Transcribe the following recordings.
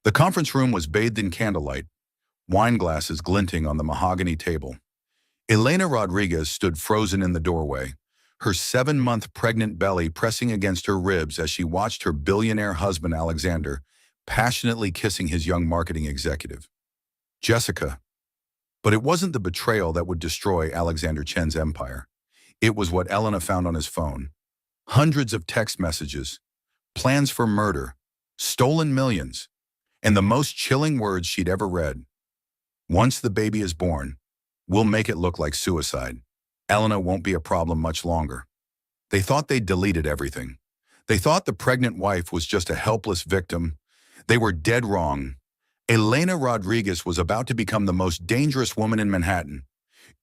The conference room was bathed in candlelight, wine glasses glinting on the mahogany table. Elena Rodriguez stood frozen in the doorway, her 7-month pregnant belly pressing against her ribs as she watched her billionaire husband Alexander passionately kissing his young marketing executive. Jessica. But it wasn't the betrayal that would destroy Alexander Chen's empire. It was what Elena found on his phone. Hundreds of text messages, plans for murder, stolen millions, and the most chilling words she'd ever read. Once the baby is born, we'll make it look like suicide. Elena won't be a problem much longer. They thought they'd deleted everything. They thought the pregnant wife was just a helpless victim. They were dead wrong. Elena Rodriguez was about to become the most dangerous woman in Manhattan.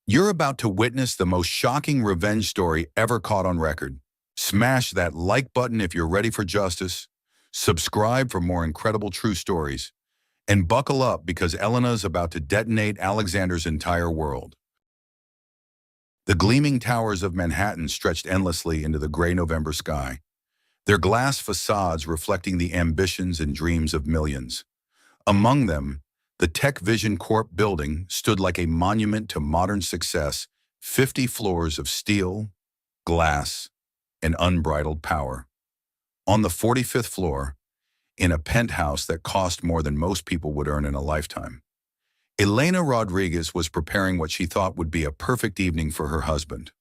You're about to witness the most shocking revenge story ever caught on record. Smash that like button if you're ready for justice. Subscribe for more incredible true stories. And buckle up because Elena's about to detonate Alexander's entire world. The gleaming towers of Manhattan stretched endlessly into the gray November sky, their glass facades reflecting the ambitions and dreams of millions. Among them, the Tech Vision Corp building stood like a monument to modern success, 50 floors of steel, glass, and unbridled power. On the 45th floor, in a penthouse that cost more than most people would earn in a lifetime, Elena Rodriguez was preparing what she thought would be a perfect evening for her husband.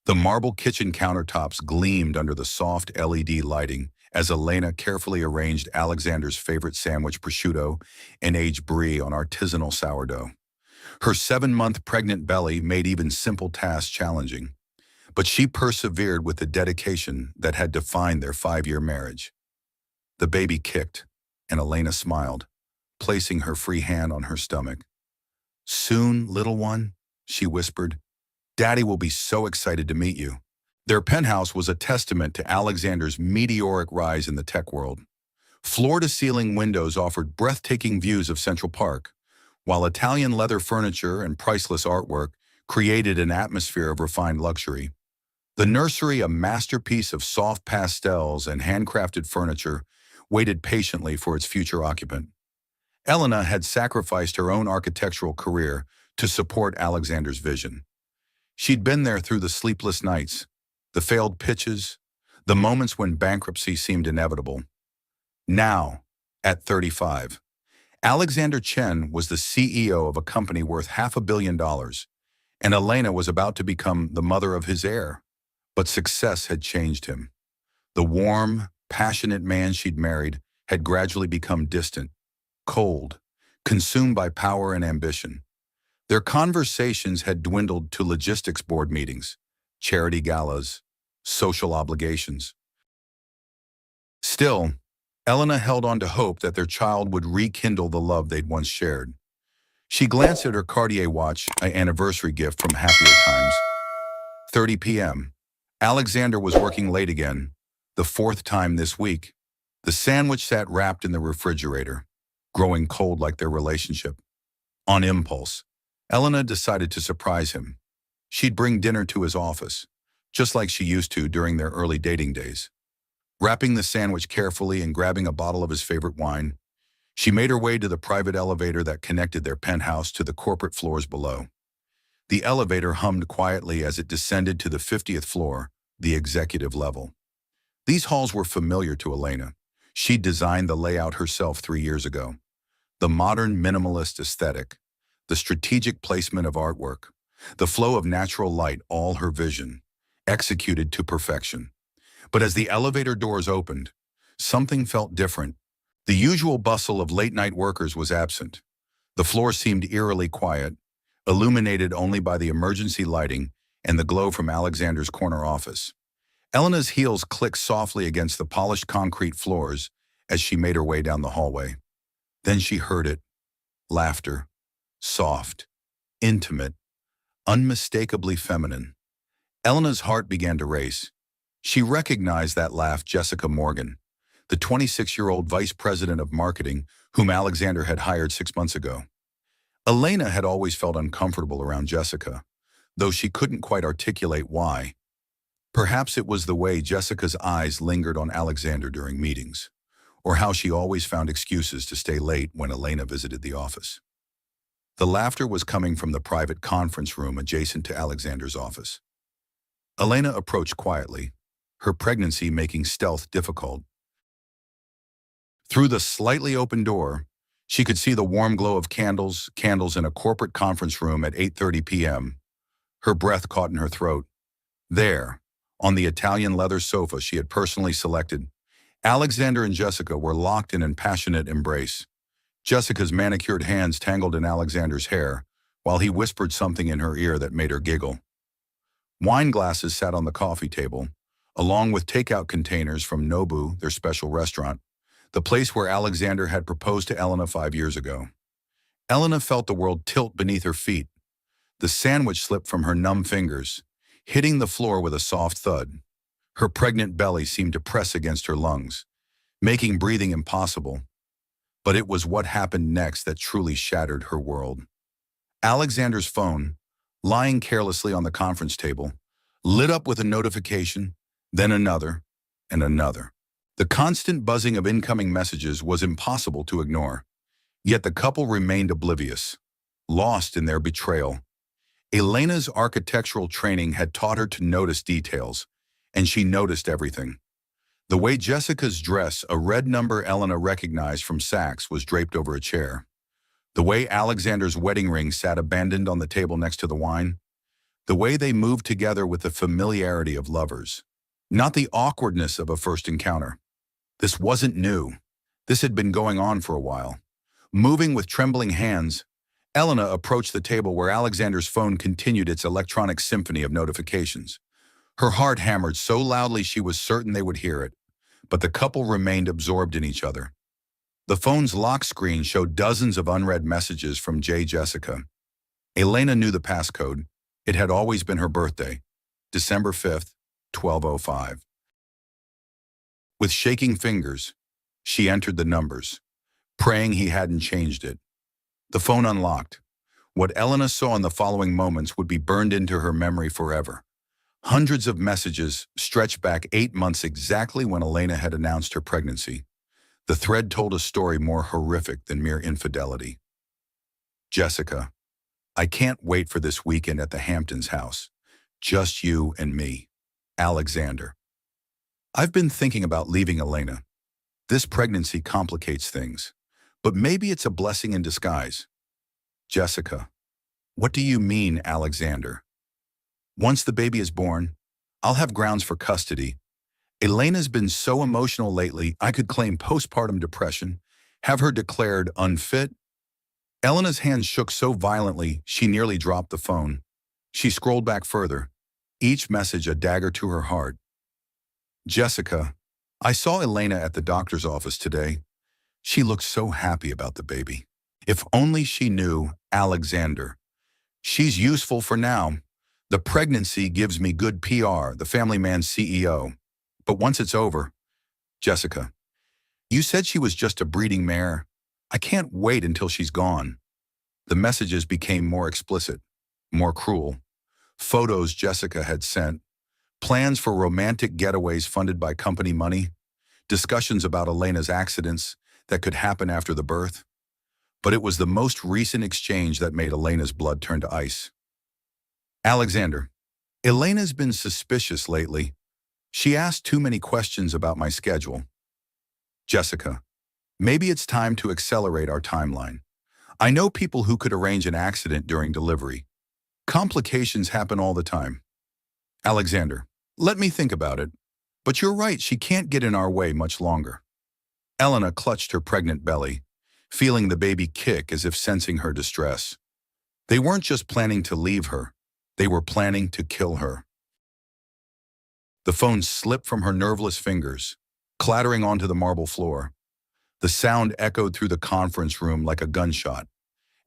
The marble kitchen countertops gleamed under the soft LED lighting as Elena carefully arranged Alexander's favorite sandwich prosciutto and aged brie on artisanal sourdough. Her 7-month pregnant belly made even simple tasks challenging, but she persevered with the dedication that had defined their 5-year marriage. The baby kicked, and Elena smiled, placing her free hand on her stomach. "Soon, little one," she whispered, "Daddy will be so excited to meet you." Their penthouse was a testament to Alexander's meteoric rise in the tech world. Floor-to-ceiling windows offered breathtaking views of Central Park, while Italian leather furniture and priceless artwork created an atmosphere of refined luxury. The nursery, a masterpiece of soft pastels and handcrafted furniture, waited patiently for its future occupant. Elena had sacrificed her own architectural career to support Alexander's vision. She'd been there through the sleepless nights, the failed pitches, the moments when bankruptcy seemed inevitable. Now, at 35, Alexander Chen was the CEO of a company worth $500 million, and Elena was about to become the mother of his heir. But success had changed him. The warm, passionate man she'd married had gradually become distant, cold, consumed by power and ambition. Their conversations had dwindled to logistics board meetings, charity galas, social obligations. Still, Elena held on to hope that their child would rekindle the love they'd once shared. She glanced at her Cartier watch, an anniversary gift from happier times. 30 p.m. Alexander was working late again, the 4th time this week. The sandwich sat wrapped in the refrigerator, growing cold like their relationship. On impulse, Elena decided to surprise him. She'd bring dinner to his office, just like she used to during their early dating days. Wrapping the sandwich carefully and grabbing a bottle of his favorite wine, she made her way to the private elevator that connected their penthouse to the corporate floors below. The elevator hummed quietly as it descended to the 50th floor, the executive level. These halls were familiar to Elena. She'd designed the layout herself 3 years ago. The modern minimalist aesthetic, the strategic placement of artwork, the flow of natural light, all her vision, executed to perfection. But as the elevator doors opened, something felt different. The usual bustle of late-night workers was absent. The floor seemed eerily quiet, illuminated only by the emergency lighting and the glow from Alexander's corner office. Elena's heels clicked softly against the polished concrete floors as she made her way down the hallway. Then she heard it. Laughter. Soft. Intimate. Unmistakably feminine. Elena's heart began to race. She recognized that laugh. Jessica Morgan, the 26-year-old vice president of marketing whom Alexander had hired 6 months ago. Elena had always felt uncomfortable around Jessica, though she couldn't quite articulate why. Perhaps it was the way Jessica's eyes lingered on Alexander during meetings, or how she always found excuses to stay late when Elena visited the office. The laughter was coming from the private conference room adjacent to Alexander's office. Elena approached quietly, her pregnancy making stealth difficult. Through the slightly open door, she could see the warm glow of candles in a corporate conference room at 8:30 p.m. Her breath caught in her throat. There, on the Italian leather sofa she had personally selected, Alexander and Jessica were locked in a passionate embrace. Jessica's manicured hands tangled in Alexander's hair, while he whispered something in her ear that made her giggle. Wine glasses sat on the coffee table, along with takeout containers from Nobu, their special restaurant, the place where Alexander had proposed to Elena 5 years ago. Elena felt the world tilt beneath her feet. The sandwich slipped from her numb fingers, hitting the floor with a soft thud. Her pregnant belly seemed to press against her lungs, making breathing impossible. But it was what happened next that truly shattered her world. Alexander's phone, lying carelessly on the conference table, lit up with a notification, then another, and another. The constant buzzing of incoming messages was impossible to ignore. Yet the couple remained oblivious, lost in their betrayal. Elena's architectural training had taught her to notice details, and she noticed everything. The way Jessica's dress, a red number Elena recognized from Saks, was draped over a chair. The way Alexander's wedding ring sat abandoned on the table next to the wine. The way they moved together with the familiarity of lovers, not the awkwardness of a first encounter. This wasn't new. This had been going on for a while. Moving with trembling hands, Elena approached the table where Alexander's phone continued its electronic symphony of notifications. Her heart hammered so loudly she was certain they would hear it, but the couple remained absorbed in each other. The phone's lock screen showed dozens of unread messages from Jessica. Elena knew the passcode. It had always been her birthday, December 5th, 12:05. With shaking fingers, she entered the numbers, praying he hadn't changed it. The phone unlocked. What Elena saw in the following moments would be burned into her memory forever. Hundreds of messages stretched back 8 months exactly when Elena had announced her pregnancy. The thread told a story more horrific than mere infidelity. Jessica, I can't wait for this weekend at the Hamptons house. Just you and me. Alexander. I've been thinking about leaving Elena. This pregnancy complicates things, but maybe it's a blessing in disguise. Jessica. What do you mean, Alexander? Once the baby is born, I'll have grounds for custody. Elena's been so emotional lately, I could claim postpartum depression, have her declared unfit. Elena's hands shook so violently, she nearly dropped the phone. She scrolled back further, each message a dagger to her heart. Jessica, I saw Elena at the doctor's office today. She looked so happy about the baby. If only she knew Alexander. She's useful for now. The pregnancy gives me good PR, the family man's CEO. But once it's over, Jessica, you said she was just a breeding mare. I can't wait until she's gone. The messages became more explicit, more cruel. Photos Jessica had sent, plans for romantic getaways funded by company money, discussions about Elena's accidents that could happen after the birth. But it was the most recent exchange that made Elena's blood turn to ice. Alexander, Elena's been suspicious lately. She asked too many questions about my schedule. Jessica, maybe it's time to accelerate our timeline. I know people who could arrange an accident during delivery. Complications happen all the time. Alexander, let me think about it. But you're right, she can't get in our way much longer. Elena clutched her pregnant belly, feeling the baby kick as if sensing her distress. They weren't just planning to leave her. They were planning to kill her. The phone slipped from her nerveless fingers, clattering onto the marble floor. The sound echoed through the conference room like a gunshot.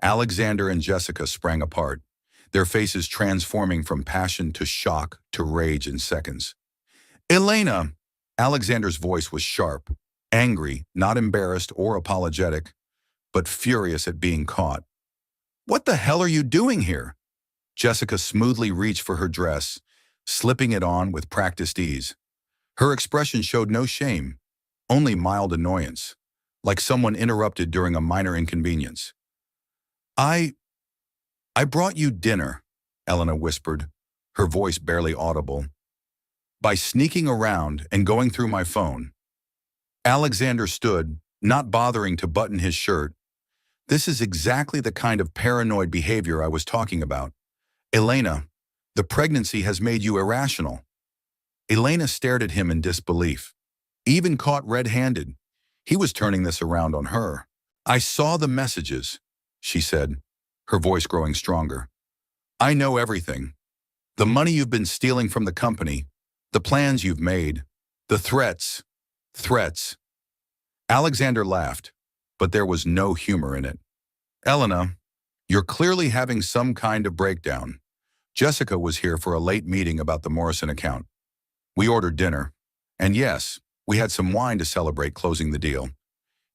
Alexander and Jessica sprang apart, their faces transforming from passion to shock to rage in seconds. Elena! Alexander's voice was sharp, angry, not embarrassed or apologetic, but furious at being caught. What the hell are you doing here? Jessica smoothly reached for her dress, slipping it on with practiced ease. Her expression showed no shame, only mild annoyance, like someone interrupted during a minor inconvenience. I, I brought you dinner, Elena whispered, her voice barely audible. By sneaking around and going through my phone. Alexander stood, not bothering to button his shirt. This is exactly the kind of paranoid behavior I was talking about. Elena, the pregnancy has made you irrational. Elena stared at him in disbelief. Even caught red-handed, he was turning this around on her. I saw the messages, she said, her voice growing stronger. I know everything. The money you've been stealing from the company, the plans you've made, the threats. Threats. Alexander laughed, but there was no humor in it. Elena, you're clearly having some kind of breakdown. Jessica was here for a late meeting about the Morrison account. We ordered dinner, and yes, we had some wine to celebrate closing the deal.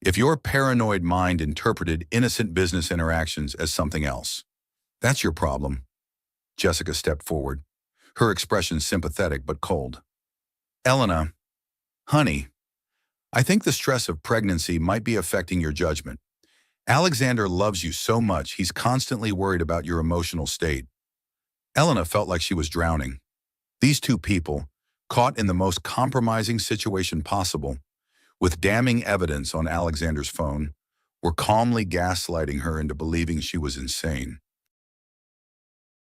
If your paranoid mind interpreted innocent business interactions as something else, that's your problem. Jessica stepped forward, her expression sympathetic but cold. Elena, honey, I think the stress of pregnancy might be affecting your judgment. Alexander loves you so much he's constantly worried about your emotional state. Elena felt like she was drowning. These two people, caught in the most compromising situation possible, with damning evidence on Alexander's phone, were calmly gaslighting her into believing she was insane.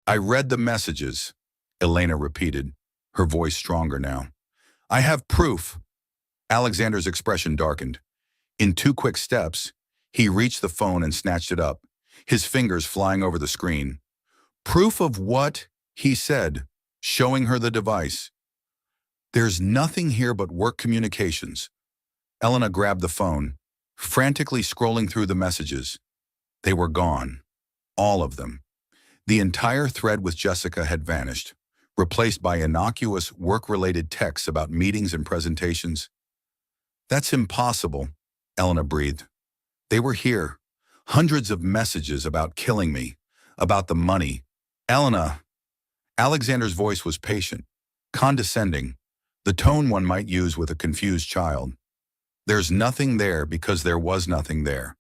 I read the messages, Elena repeated, her voice stronger now. I have proof. Alexander's expression darkened. In 2 quick steps, he reached the phone and snatched it up, his fingers flying over the screen. Proof of what? He said, showing her the device. There's nothing here but work communications. Elena grabbed the phone, frantically scrolling through the messages. They were gone. All of them. The entire thread with Jessica had vanished, replaced by innocuous work-related texts about meetings and presentations. That's impossible, Elena breathed. They were here. Hundreds of messages about killing me, about the money. Elena. Alexander's voice was patient, condescending, the tone one might use with a confused child. There's nothing there because there was nothing there.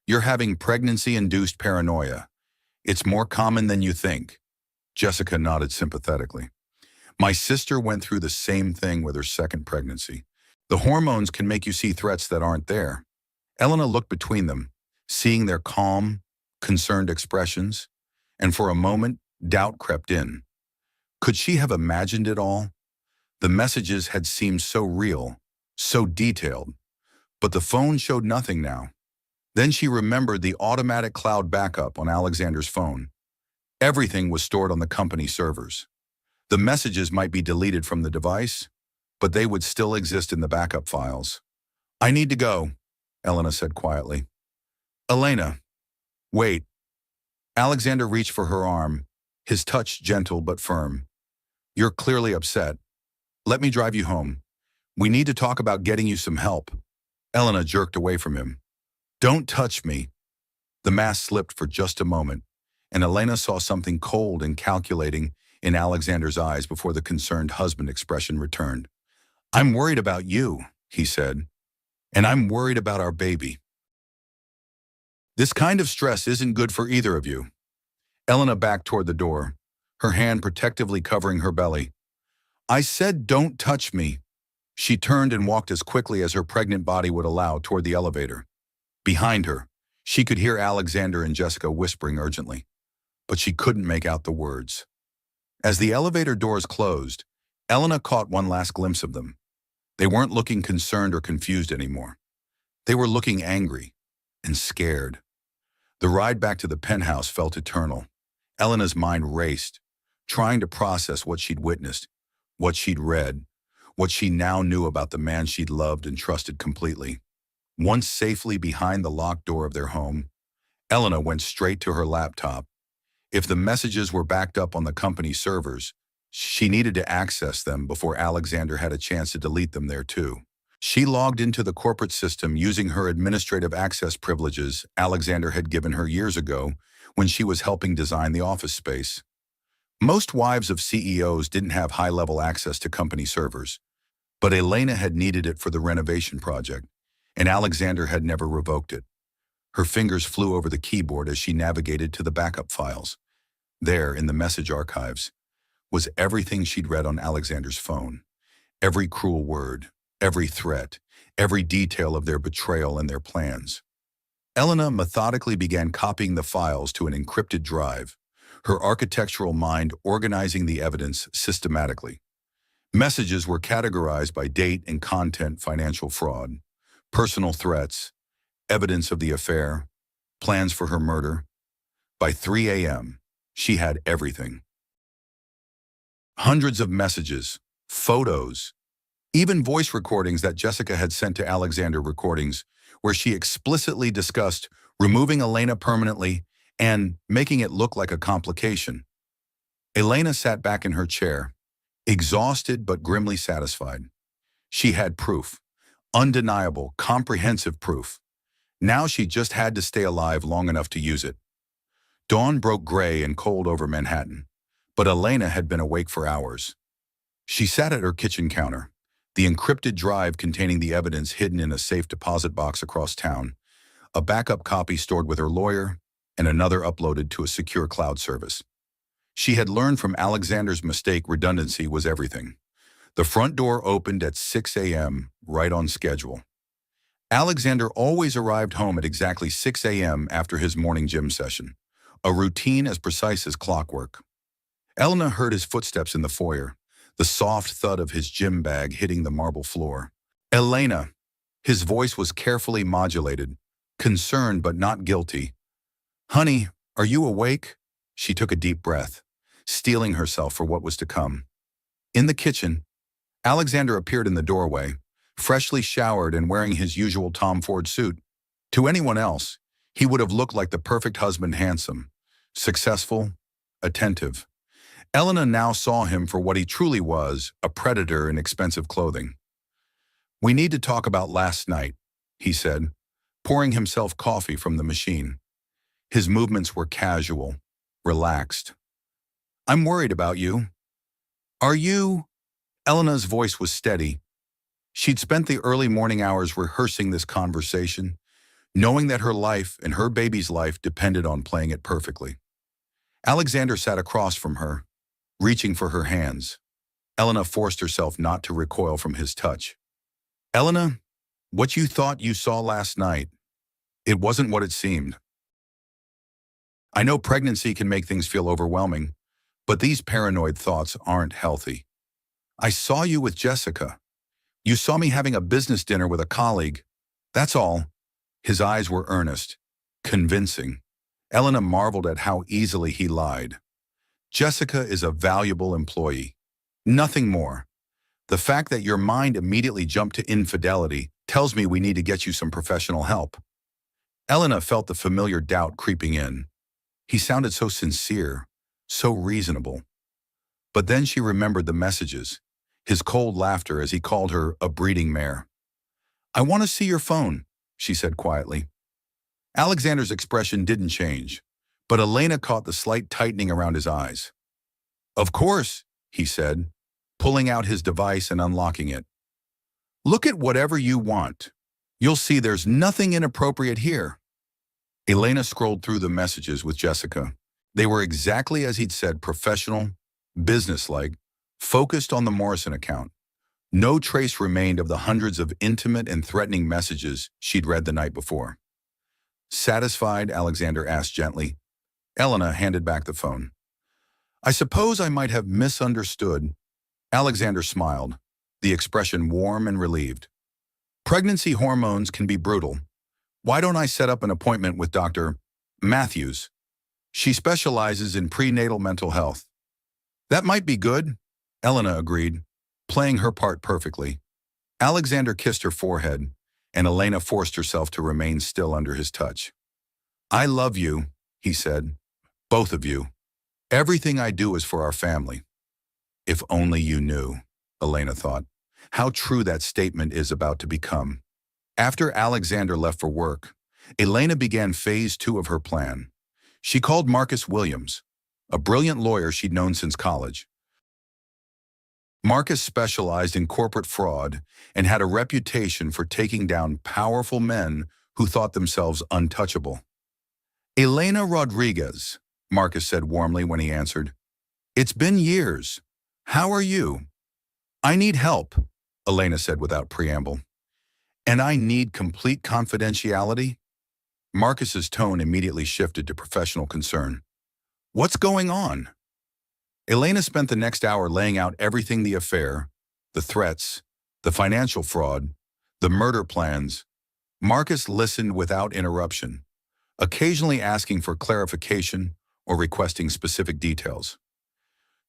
You're having pregnancy-induced paranoia. It's more common than you think. Jessica nodded sympathetically. My sister went through the same thing with her second pregnancy. The hormones can make you see threats that aren't there. Elena looked between them, seeing their calm, concerned expressions, and for a moment, doubt crept in. Could she have imagined it all? The messages had seemed so real, so detailed, but the phone showed nothing now. Then she remembered the automatic cloud backup on Alexander's phone. Everything was stored on the company servers. The messages might be deleted from the device, but they would still exist in the backup files. I need to go, Elena said quietly. Elena, wait. Alexander reached for her arm, his touch gentle but firm. You're clearly upset. Let me drive you home. We need to talk about getting you some help. Elena jerked away from him. Don't touch me. The mask slipped for just a moment, and Elena saw something cold and calculating in Alexander's eyes before the concerned husband expression returned. I'm worried about you, he said, and I'm worried about our baby. This kind of stress isn't good for either of you. Elena backed toward the door, her hand protectively covering her belly. I said don't touch me. She turned and walked as quickly as her pregnant body would allow toward the elevator. Behind her, she could hear Alexander and Jessica whispering urgently, but she couldn't make out the words. As the elevator doors closed, Elena caught one last glimpse of them. They weren't looking concerned or confused anymore. They were looking angry and scared. The ride back to the penthouse felt eternal. Elena's mind raced, trying to process what she'd witnessed, what she'd read, what she now knew about the man she'd loved and trusted completely. Once safely behind the locked door of their home, Elena went straight to her laptop. If the messages were backed up on the company servers, she needed to access them before Alexander had a chance to delete them there too. She logged into the corporate system using her administrative access privileges Alexander had given her years ago when she was helping design the office space. Most wives of CEOs didn't have high-level access to company servers. But Elena had needed it for the renovation project, and Alexander had never revoked it. Her fingers flew over the keyboard as she navigated to the backup files. There, in the message archives, was everything she'd read on Alexander's phone. Every cruel word, every threat, every detail of their betrayal and their plans. Elena methodically began copying the files to an encrypted drive, her architectural mind organizing the evidence systematically. Messages were categorized by date and content: financial fraud, personal threats, evidence of the affair, plans for her murder. By 3 a.m., she had everything. Hundreds of messages, photos, even voice recordings that Jessica had sent to Alexander, recordings where she explicitly discussed removing Elena permanently and making it look like a complication. Elena sat back in her chair, exhausted but grimly satisfied. She had proof, undeniable, comprehensive proof. Now she just had to stay alive long enough to use it. Dawn broke gray and cold over Manhattan, but Elena had been awake for hours. She sat at her kitchen counter, the encrypted drive containing the evidence hidden in a safe deposit box across town, a backup copy stored with her lawyer, and another uploaded to a secure cloud service. She had learned from Alexander's mistake redundancy was everything. The front door opened at 6 a.m., right on schedule. Alexander always arrived home at exactly 6 a.m. after his morning gym session, a routine as precise as clockwork. Elena heard his footsteps in the foyer, the soft thud of his gym bag hitting the marble floor. Elena. His voice was carefully modulated, concerned but not guilty. "Honey, are you awake?" She took a deep breath, steeling herself for what was to come. In the kitchen, Alexander appeared in the doorway, freshly showered and wearing his usual Tom Ford suit. To anyone else, he would have looked like the perfect husband: handsome, successful, attentive. Elena now saw him for what he truly was: a predator in expensive clothing. "We need to talk about last night," he said, pouring himself coffee from the machine. His movements were casual, relaxed. "I'm worried about you." "Are you?" Elena's voice was steady. She'd spent the early morning hours rehearsing this conversation, knowing that her life and her baby's life depended on playing it perfectly. Alexander sat across from her, reaching for her hands. Elena forced herself not to recoil from his touch. "Elena, what you thought you saw last night, it wasn't what it seemed. I know pregnancy can make things feel overwhelming, but these paranoid thoughts aren't healthy. I saw you with Jessica. You saw me having a business dinner with a colleague. That's all." His eyes were earnest, convincing. Elena marveled at how easily he lied. "Jessica is a valuable employee. Nothing more. The fact that your mind immediately jumped to infidelity tells me we need to get you some professional help." Elena felt the familiar doubt creeping in. He sounded so sincere, so reasonable. But then she remembered the messages, his cold laughter as he called her a breeding mare. "I want to see your phone," she said quietly. Alexander's expression didn't change, but Elena caught the slight tightening around his eyes. "Of course," he said, pulling out his device and unlocking it. "Look at whatever you want. You'll see there's nothing inappropriate here." Elena scrolled through the messages with Jessica. They were exactly as he'd said: professional, businesslike, focused on the Morrison account. No trace remained of the hundreds of intimate and threatening messages she'd read the night before. Satisfied, Alexander asked gently. Elena handed back the phone. "I suppose I might have misunderstood." Alexander smiled, the expression warm and relieved. "Pregnancy hormones can be brutal. Why don't I set up an appointment with Dr. Matthews? She specializes in prenatal mental health." "That might be good," Elena agreed, playing her part perfectly. Alexander kissed her forehead, and Elena forced herself to remain still under his touch. "I love you," he said. "Both of you. Everything I do is for our family." If only you knew, Elena thought, how true that statement is about to become. After Alexander left for work, Elena began phase 2 of her plan. She called Marcus Williams, a brilliant lawyer she'd known since college. Marcus specialized in corporate fraud and had a reputation for taking down powerful men who thought themselves untouchable. Elena Rodriguez, Marcus said warmly when he answered. It's been years. How are you? I need help, Elena said without preamble. And I need complete confidentiality? Marcus's tone immediately shifted to professional concern. What's going on? Elena spent the next hour laying out everything: the affair, the threats, the financial fraud, the murder plans. Marcus listened without interruption, occasionally asking for clarification or requesting specific details.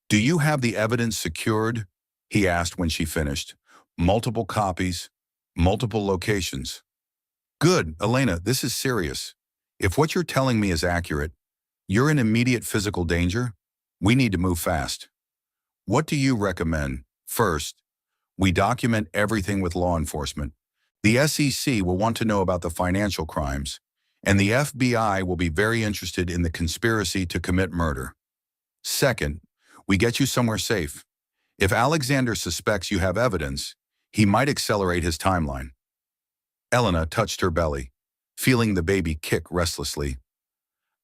Do you have the evidence secured? He asked when she finished. Multiple copies, multiple locations. Good, Elena, this is serious. If what you're telling me is accurate, you're in immediate physical danger. We need to move fast. What do you recommend? First, we document everything with law enforcement. The SEC will want to know about the financial crimes, and the FBI will be very interested in the conspiracy to commit murder. Second, we get you somewhere safe. If Alexander suspects you have evidence, he might accelerate his timeline. Elena touched her belly, feeling the baby kick restlessly.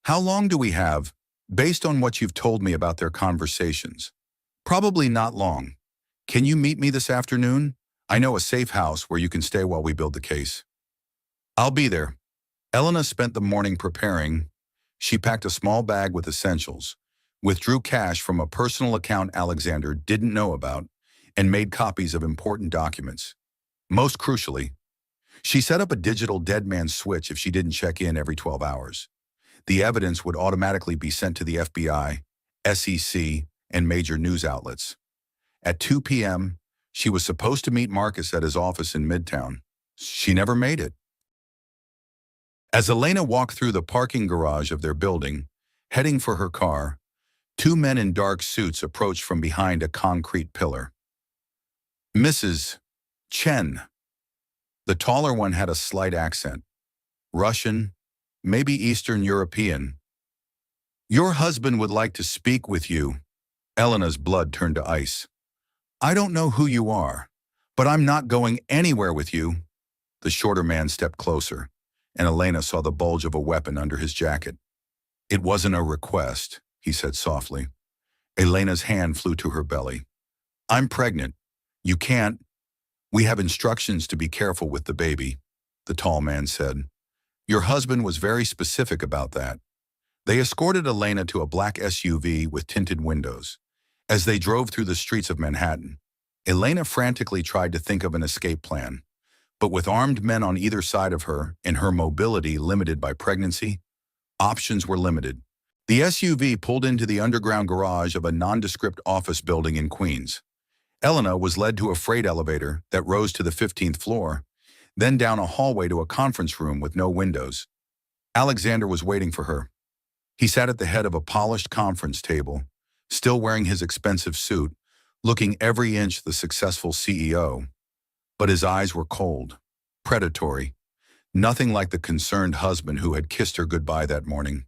How long do we have, based on what you've told me about their conversations? Probably not long. Can you meet me this afternoon? I know a safe house where you can stay while we build the case. I'll be there. Elena spent the morning preparing. She packed a small bag with essentials, withdrew cash from a personal account Alexander didn't know about, and made copies of important documents. Most crucially, she set up a digital dead man switch if she didn't check in every 12 hours. The evidence would automatically be sent to the FBI, SEC, and major news outlets. At 2 p.m., she was supposed to meet Marcus at his office in Midtown. She never made it. As Elena walked through the parking garage of their building, heading for her car, two men in dark suits approached from behind a concrete pillar. Mrs. Chen. The taller one had a slight accent. Russian, maybe Eastern European. Your husband would like to speak with you. Elena's blood turned to ice. I don't know who you are, but I'm not going anywhere with you. The shorter man stepped closer, and Elena saw the bulge of a weapon under his jacket. It wasn't a request, he said softly. Elena's hand flew to her belly. I'm pregnant. You can't. We have instructions to be careful with the baby, the tall man said. Your husband was very specific about that. They escorted Elena to a black SUV with tinted windows. As they drove through the streets of Manhattan, Elena frantically tried to think of an escape plan. But with armed men on either side of her and her mobility limited by pregnancy, options were limited. The SUV pulled into the underground garage of a nondescript office building in Queens. Elena was led to a freight elevator that rose to the 15th floor, then down a hallway to a conference room with no windows. Alexander was waiting for her. He sat at the head of a polished conference table, still wearing his expensive suit, looking every inch the successful CEO. But his eyes were cold, predatory, nothing like the concerned husband who had kissed her goodbye that morning.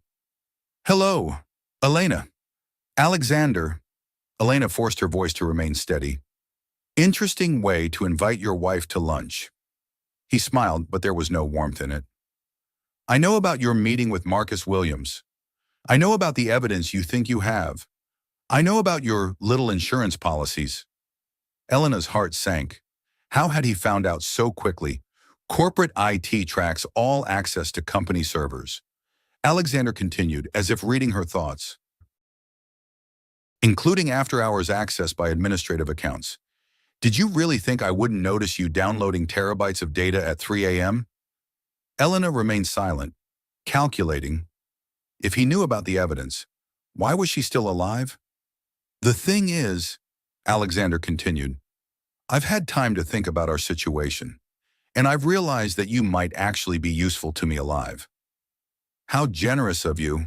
Hello, Elena. Alexander. Elena forced her voice to remain steady. Interesting way to invite your wife to lunch. He smiled, but there was no warmth in it. I know about your meeting with Marcus Williams. I know about the evidence you think you have. I know about your little insurance policies. Elena's heart sank. How had he found out so quickly? Corporate IT tracks all access to company servers. Alexander continued, as if reading her thoughts. Including after-hours access by administrative accounts. Did you really think I wouldn't notice you downloading terabytes of data at 3 a.m.? Elena remained silent, calculating. If he knew about the evidence, why was she still alive? The thing is, Alexander continued, I've had time to think about our situation, and I've realized that you might actually be useful to me alive. How generous of you,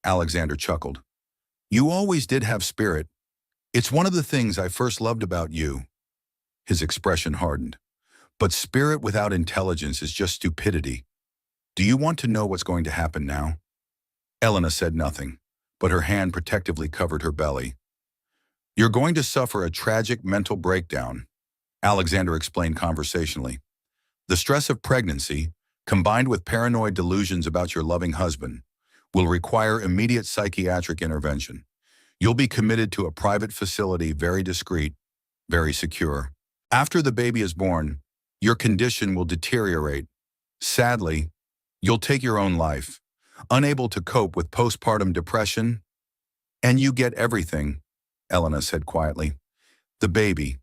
Alexander chuckled. You always did have spirit. It's one of the things I first loved about you. His expression hardened. But spirit without intelligence is just stupidity. Do you want to know what's going to happen now? Elena said nothing, but her hand protectively covered her belly. You're going to suffer a tragic mental breakdown, Alexander explained conversationally. The stress of pregnancy, combined with paranoid delusions about your loving husband, will require immediate psychiatric intervention. You'll be committed to a private facility, very discreet, very secure. After the baby is born, your condition will deteriorate. Sadly, you'll take your own life, unable to cope with postpartum depression. And you get everything, Elena said quietly. The baby,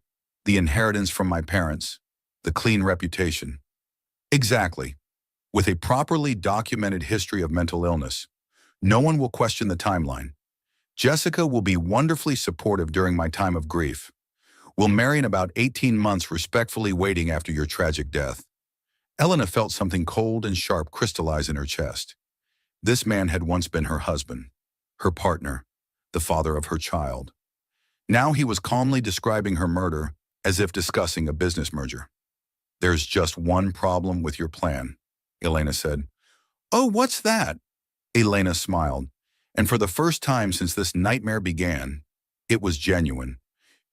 the inheritance from my parents, the clean reputation. Exactly. With a properly documented history of mental illness, no one will question the timeline. Jessica will be wonderfully supportive during my time of grief. We'll marry in about 18 months, respectfully waiting after your tragic death. Elena felt something cold and sharp crystallize in her chest. This man had once been her husband, her partner, the father of her child. Now he was calmly describing her murder as if discussing a business merger. There's just one problem with your plan, Elena said. Oh, what's that? Elena smiled, and for the first time since this nightmare began, it was genuine.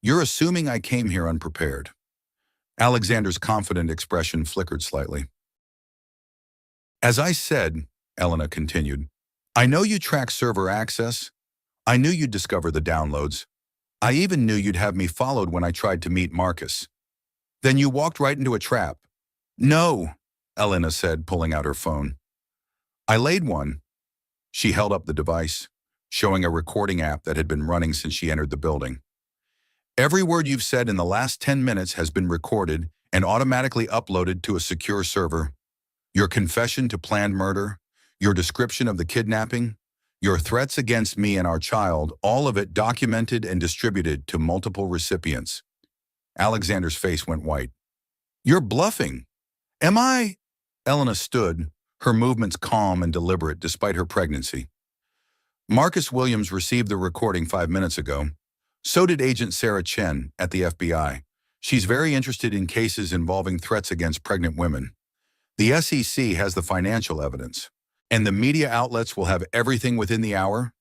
You're assuming I came here unprepared. Alexander's confident expression flickered slightly. As I said, Elena continued, I know you track server access. I knew you'd discover the downloads. I even knew you'd have me followed when I tried to meet Marcus. Then you walked right into a trap. No, Elena said, pulling out her phone. I laid one. She held up the device, showing a recording app that had been running since she entered the building. Every word you've said in the last 10 minutes has been recorded and automatically uploaded to a secure server. Your confession to planned murder, your description of the kidnapping, your threats against me and our child, all of it documented and distributed to multiple recipients. Alexander's face went white. You're bluffing. Am I? Elena stood, her movements calm and deliberate despite her pregnancy. Marcus Williams received the recording 5 minutes ago. So did Agent Sarah Chen at the FBI. She's very interested in cases involving threats against pregnant women. The SEC has the financial evidence, and the media outlets will have everything within the hour?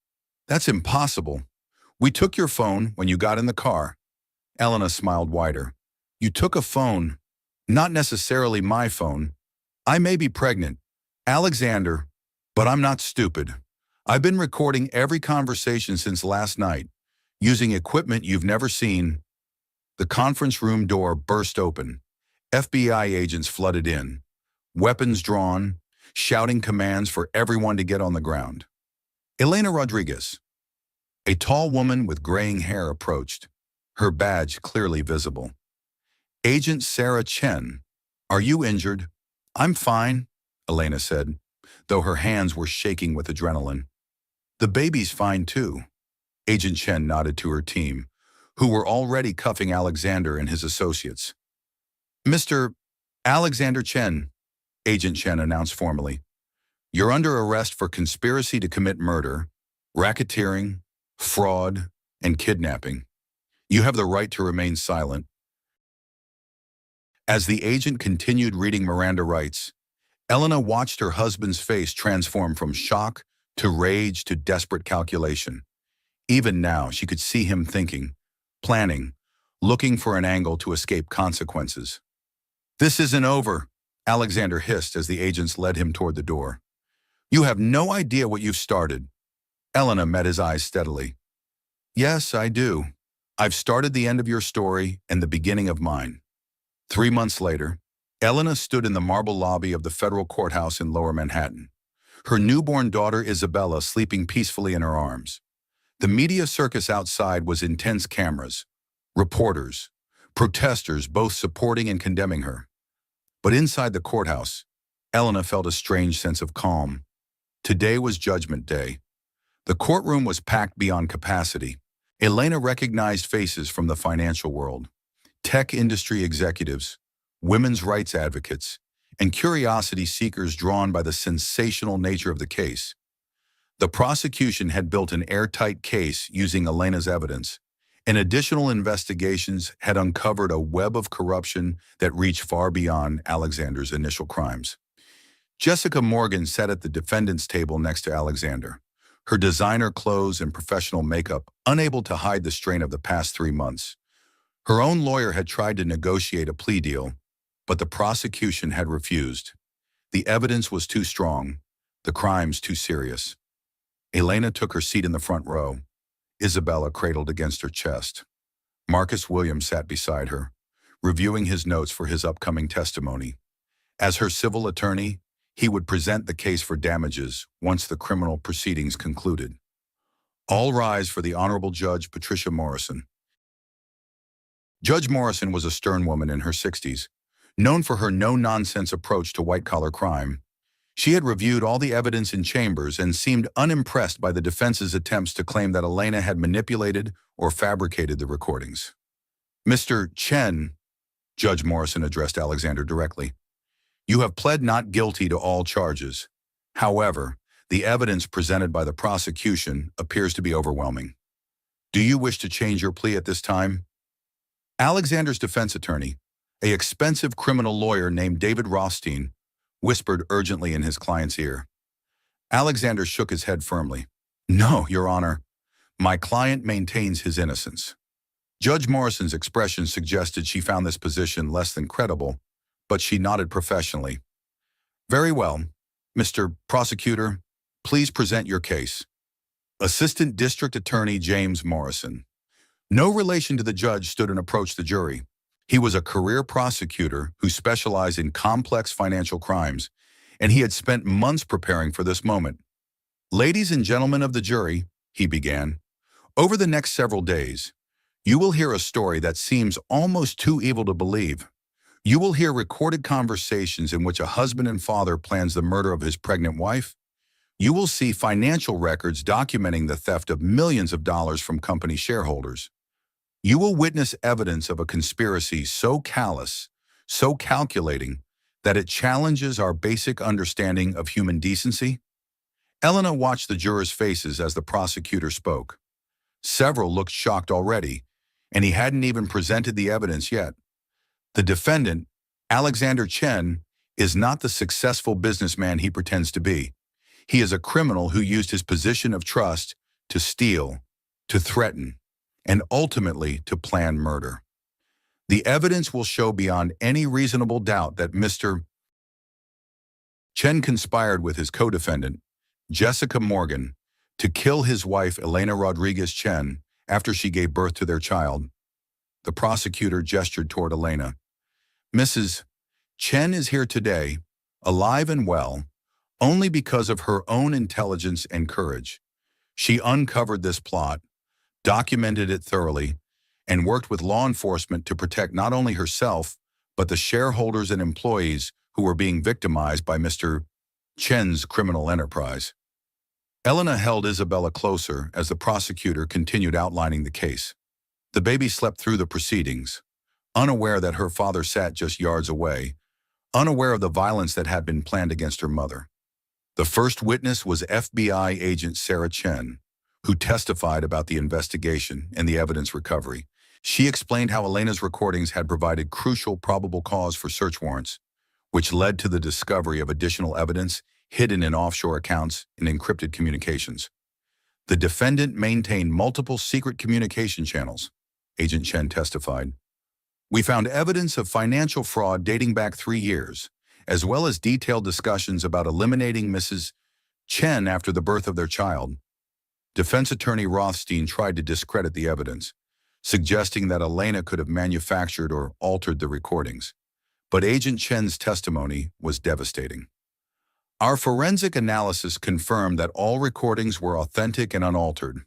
That's impossible. We took your phone when you got in the car. Elena smiled wider. You took a phone, not necessarily my phone. I may be pregnant, Alexander, but I'm not stupid. I've been recording every conversation since last night, using equipment you've never seen. The conference room door burst open. FBI agents flooded in, weapons drawn, shouting commands for everyone to get on the ground. Elena Rodriguez, a tall woman with graying hair, approached, her badge clearly visible. Agent Sarah Chen, are you injured? I'm fine, Elena said, though her hands were shaking with adrenaline. The baby's fine too. Agent Chen nodded to her team, who were already cuffing Alexander and his associates. Mr. Alexander Chen, Agent Chen announced formally, you're under arrest for conspiracy to commit murder, racketeering, fraud, and kidnapping. You have the right to remain silent. As the agent continued reading Miranda rights, Elena watched her husband's face transform from shock to rage to desperate calculation. Even now, she could see him thinking, planning, looking for an angle to escape consequences. This isn't over, Alexander hissed as the agents led him toward the door. You have no idea what you've started. Elena met his eyes steadily. Yes, I do. I've started the end of your story and the beginning of mine. 3 months later, Elena stood in the marble lobby of the federal courthouse in Lower Manhattan, her newborn daughter Isabella sleeping peacefully in her arms. The media circus outside was intense: cameras, reporters, protesters, both supporting and condemning her. But inside the courthouse, Elena felt a strange sense of calm. Today was Judgment Day. The courtroom was packed beyond capacity. Elena recognized faces from the financial world, tech industry executives, women's rights advocates, and curiosity seekers drawn by the sensational nature of the case. The prosecution had built an airtight case using Elena's evidence, and additional investigations had uncovered a web of corruption that reached far beyond Alexander's initial crimes. Jessica Morgan sat at the defendant's table next to Alexander, her designer clothes and professional makeup unable to hide the strain of the past 3 months. Her own lawyer had tried to negotiate a plea deal, but the prosecution had refused. The evidence was too strong, the crimes too serious. Elena took her seat in the front row, Isabella cradled against her chest. Marcus Williams sat beside her, reviewing his notes for his upcoming testimony. As her civil attorney, he would present the case for damages once the criminal proceedings concluded. All rise for the Honorable Judge Patricia Morrison. Judge Morrison was a stern woman in her 60s, known for her no-nonsense approach to white-collar crime. She had reviewed all the evidence in chambers and seemed unimpressed by the defense's attempts to claim that Elena had manipulated or fabricated the recordings. "Mr. Chen," Judge Morrison addressed Alexander directly, "you have pled not guilty to all charges. However, the evidence presented by the prosecution appears to be overwhelming. Do you wish to change your plea at this time?" Alexander's defense attorney, an expensive criminal lawyer named David Rothstein, whispered urgently in his client's ear. Alexander shook his head firmly. "No, Your Honor. My client maintains his innocence." Judge Morrison's expression suggested she found this position less than credible, but she nodded professionally. "Very well. Mr. Prosecutor, please present your case." Assistant District Attorney James Morrison, no relation to the judge, stood and approached the jury. He was a career prosecutor who specialized in complex financial crimes, and he had spent months preparing for this moment. "Ladies and gentlemen of the jury," he began, "over the next several days, you will hear a story that seems almost too evil to believe. You will hear recorded conversations in which a husband and father plans the murder of his pregnant wife. You will see financial records documenting the theft of millions of dollars from company shareholders. You will witness evidence of a conspiracy so callous, so calculating, that it challenges our basic understanding of human decency." Elena watched the jurors' faces as the prosecutor spoke. Several looked shocked already, and he hadn't even presented the evidence yet. The defendant, Alexander Chen, is not the successful businessman he pretends to be. He is a criminal who used his position of trust to steal, to threaten, and ultimately to plan murder. The evidence will show beyond any reasonable doubt that Mr. Chen conspired with his co-defendant, Jessica Morgan, to kill his wife Elena Rodriguez Chen after she gave birth to their child. The prosecutor gestured toward Elena. "Mrs. Chen is here today, alive and well, only because of her own intelligence and courage. She uncovered this plot, documented it thoroughly, and worked with law enforcement to protect not only herself, but the shareholders and employees who were being victimized by Mr. Chen's criminal enterprise." Elena held Isabella closer as the prosecutor continued outlining the case. The baby slept through the proceedings, unaware that her father sat just yards away, unaware of the violence that had been planned against her mother. The first witness was FBI agent Sarah Chen, who testified about the investigation and the evidence recovery. She explained how Elena's recordings had provided crucial probable cause for search warrants, which led to the discovery of additional evidence hidden in offshore accounts and encrypted communications. The defendant maintained multiple secret communication channels, Agent Chen testified. "We found evidence of financial fraud dating back 3 years, as well as detailed discussions about eliminating Mrs. Chen after the birth of their child." Defense attorney Rothstein tried to discredit the evidence, suggesting that Elena could have manufactured or altered the recordings. But Agent Chen's testimony was devastating. "Our forensic analysis confirmed that all recordings were authentic and unaltered.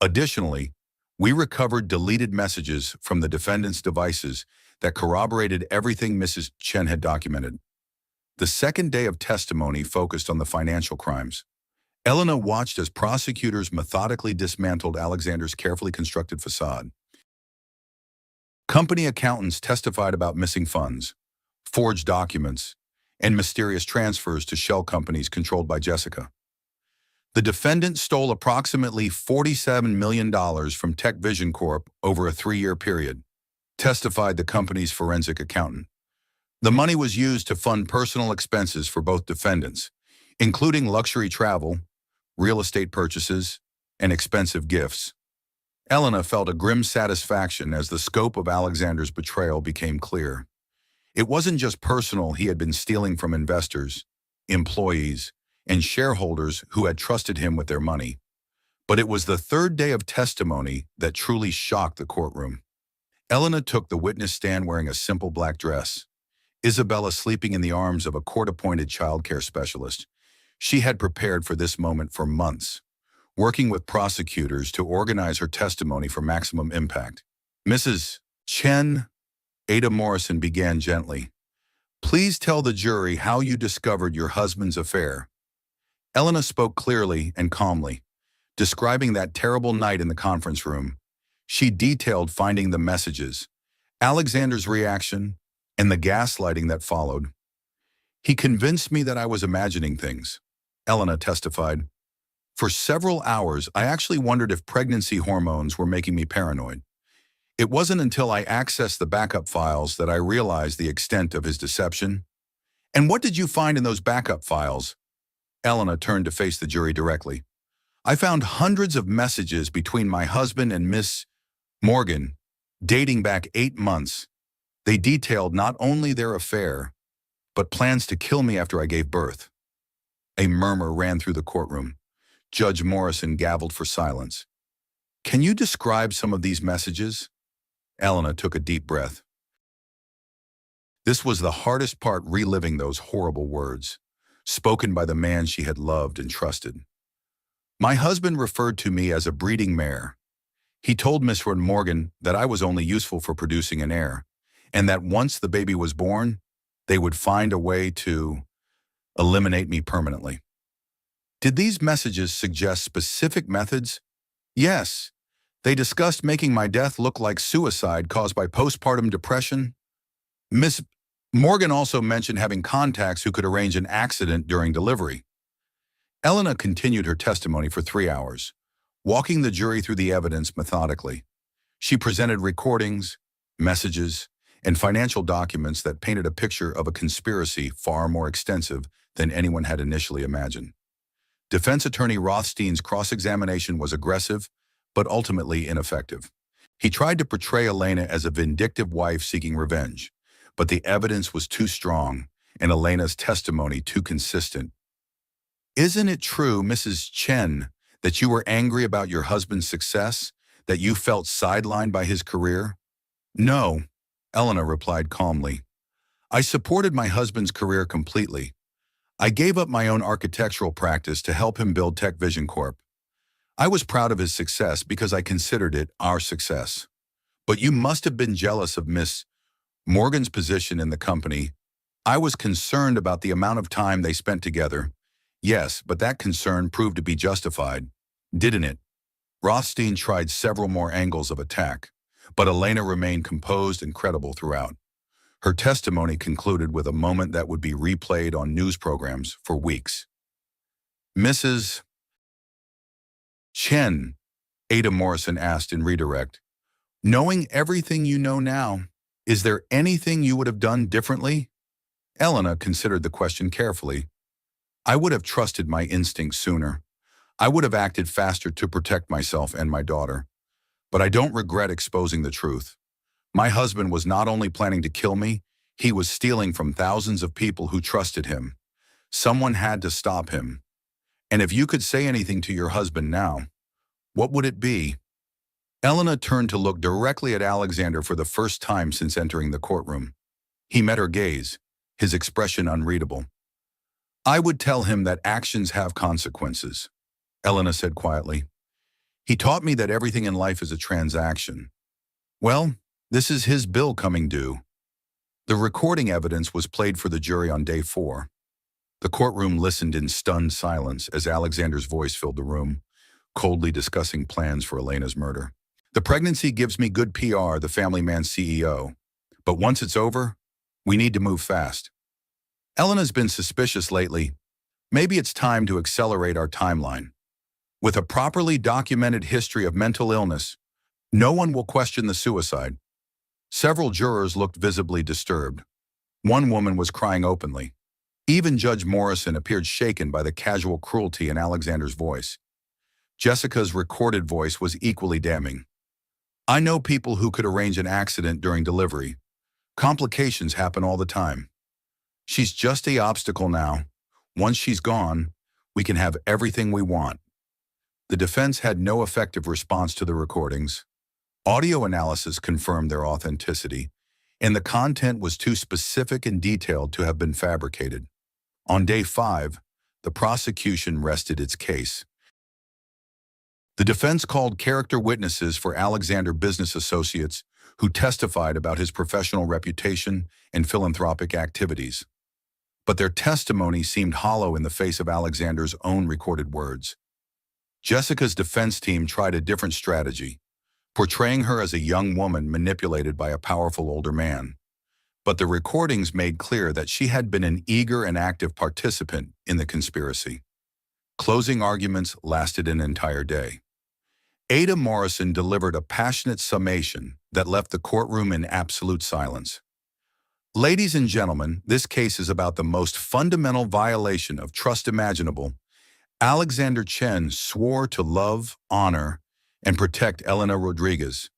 Additionally, we recovered deleted messages from the defendant's devices that corroborated everything Mrs. Chen had documented." The second day of testimony focused on the financial crimes. Elena watched as prosecutors methodically dismantled Alexander's carefully constructed facade. Company accountants testified about missing funds, forged documents, and mysterious transfers to shell companies controlled by Jessica. The defendant stole approximately $47 million from Tech Vision Corp over a 3-year period, testified the company's forensic accountant. The money was used to fund personal expenses for both defendants, including luxury travel, real estate purchases, and expensive gifts. Elena felt a grim satisfaction as the scope of Alexander's betrayal became clear. It wasn't just personal. He had been stealing from investors, employees, and shareholders who had trusted him with their money. But it was the third day of testimony that truly shocked the courtroom. Elena took the witness stand wearing a simple black dress, Isabella sleeping in the arms of a court-appointed child care specialist. She had prepared for this moment for months, working with prosecutors to organize her testimony for maximum impact. Mrs. Chen, Ada Morrison began gently. Please tell the jury how you discovered your husband's affair. Elena spoke clearly and calmly, describing that terrible night in the conference room. She detailed finding the messages, Alexander's reaction, and the gaslighting that followed. He convinced me that I was imagining things, Elena testified. For several hours, I actually wondered if pregnancy hormones were making me paranoid. It wasn't until I accessed the backup files that I realized the extent of his deception. And what did you find in those backup files? Elena turned to face the jury directly. I found hundreds of messages between my husband and Miss Morgan, dating back 8 months. They detailed not only their affair, but plans to kill me after I gave birth. A murmur ran through the courtroom. Judge Morrison gavelled for silence. Can you describe some of these messages? Elena took a deep breath. This was the hardest part, reliving those horrible words, spoken by the man she had loved and trusted. My husband referred to me as a breeding mare. He told Miss Morgan that I was only useful for producing an heir, and that once the baby was born, they would find a way to eliminate me permanently. Did these messages suggest specific methods? Yes. They discussed making my death look like suicide caused by postpartum depression. Miss Morgan also mentioned having contacts who could arrange an accident during delivery. Elena continued her testimony for 3 hours, walking the jury through the evidence methodically. She presented recordings, messages, and financial documents that painted a picture of a conspiracy far more extensive than anyone had initially imagined. Defense attorney Rothstein's cross-examination was aggressive, but ultimately ineffective. He tried to portray Elena as a vindictive wife seeking revenge, but the evidence was too strong and Elena's testimony too consistent. Isn't it true, Mrs. Chen, that you were angry about your husband's success, that you felt sidelined by his career? No, Elena replied calmly. I supported my husband's career completely. I gave up my own architectural practice to help him build Tech Vision Corp. I was proud of his success because I considered it our success. But you must have been jealous of Miss Morgan's position in the company. I was concerned about the amount of time they spent together. Yes, but that concern proved to be justified, didn't it? Rothstein tried several more angles of attack, but Elena remained composed and credible throughout. Her testimony concluded with a moment that would be replayed on news programs for weeks. Mrs. Chen, Ada Morrison asked in redirect, knowing everything you know now, is there anything you would have done differently? Elena considered the question carefully. I would have trusted my instincts sooner. I would have acted faster to protect myself and my daughter. But I don't regret exposing the truth. My husband was not only planning to kill me, he was stealing from thousands of people who trusted him. Someone had to stop him. And if you could say anything to your husband now, what would it be? Elena turned to look directly at Alexander for the first time since entering the courtroom. He met her gaze, his expression unreadable. I would tell him that actions have consequences, Elena said quietly. He taught me that everything in life is a transaction. Well, this is his bill coming due. The recording evidence was played for the jury on day 4. The courtroom listened in stunned silence as Alexander's voice filled the room, coldly discussing plans for Elena's murder. The pregnancy gives me good PR, the family man's CEO. But once it's over, we need to move fast. Elena's been suspicious lately. Maybe it's time to accelerate our timeline. With a properly documented history of mental illness, no one will question the suicide. Several jurors looked visibly disturbed. One woman was crying openly. Even Judge Morrison appeared shaken by the casual cruelty in Alexander's voice. Jessica's recorded voice was equally damning. I know people who could arrange an accident during delivery. Complications happen all the time. She's just the obstacle now. Once she's gone, we can have everything we want. The defense had no effective response to the recordings. Audio analysis confirmed their authenticity, and the content was too specific and detailed to have been fabricated. On day 5, the prosecution rested its case. The defense called character witnesses for Alexander business associates who testified about his professional reputation and philanthropic activities. But their testimony seemed hollow in the face of Alexander's own recorded words. Jessica's defense team tried a different strategy, portraying her as a young woman manipulated by a powerful older man. But the recordings made clear that she had been an eager and active participant in the conspiracy. Closing arguments lasted an entire day. Ada Morrison delivered a passionate summation that left the courtroom in absolute silence. Ladies and gentlemen, this case is about the most fundamental violation of trust imaginable. Alexander Chen swore to love, honor, and protect Elena Rodriguez.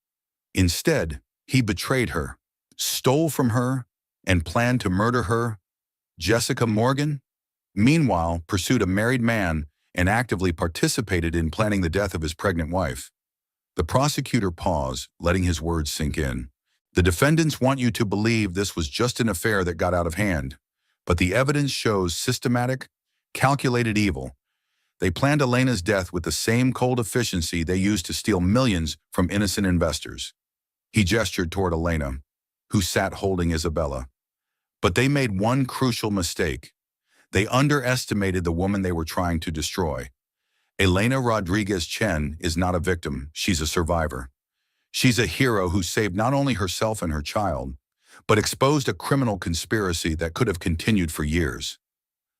Instead, he betrayed her, stole from her, and planned to murder her. Jessica Morgan, meanwhile, pursued a married man and actively participated in planning the death of his pregnant wife. The prosecutor paused, letting his words sink in. The defendants want you to believe this was just an affair that got out of hand, but the evidence shows systematic, calculated evil. They planned Elena's death with the same cold efficiency they used to steal millions from innocent investors. He gestured toward Elena, who sat holding Isabella. But they made one crucial mistake. They underestimated the woman they were trying to destroy. Elena Rodriguez Chen is not a victim, she's a survivor. She's a hero who saved not only herself and her child, but exposed a criminal conspiracy that could have continued for years.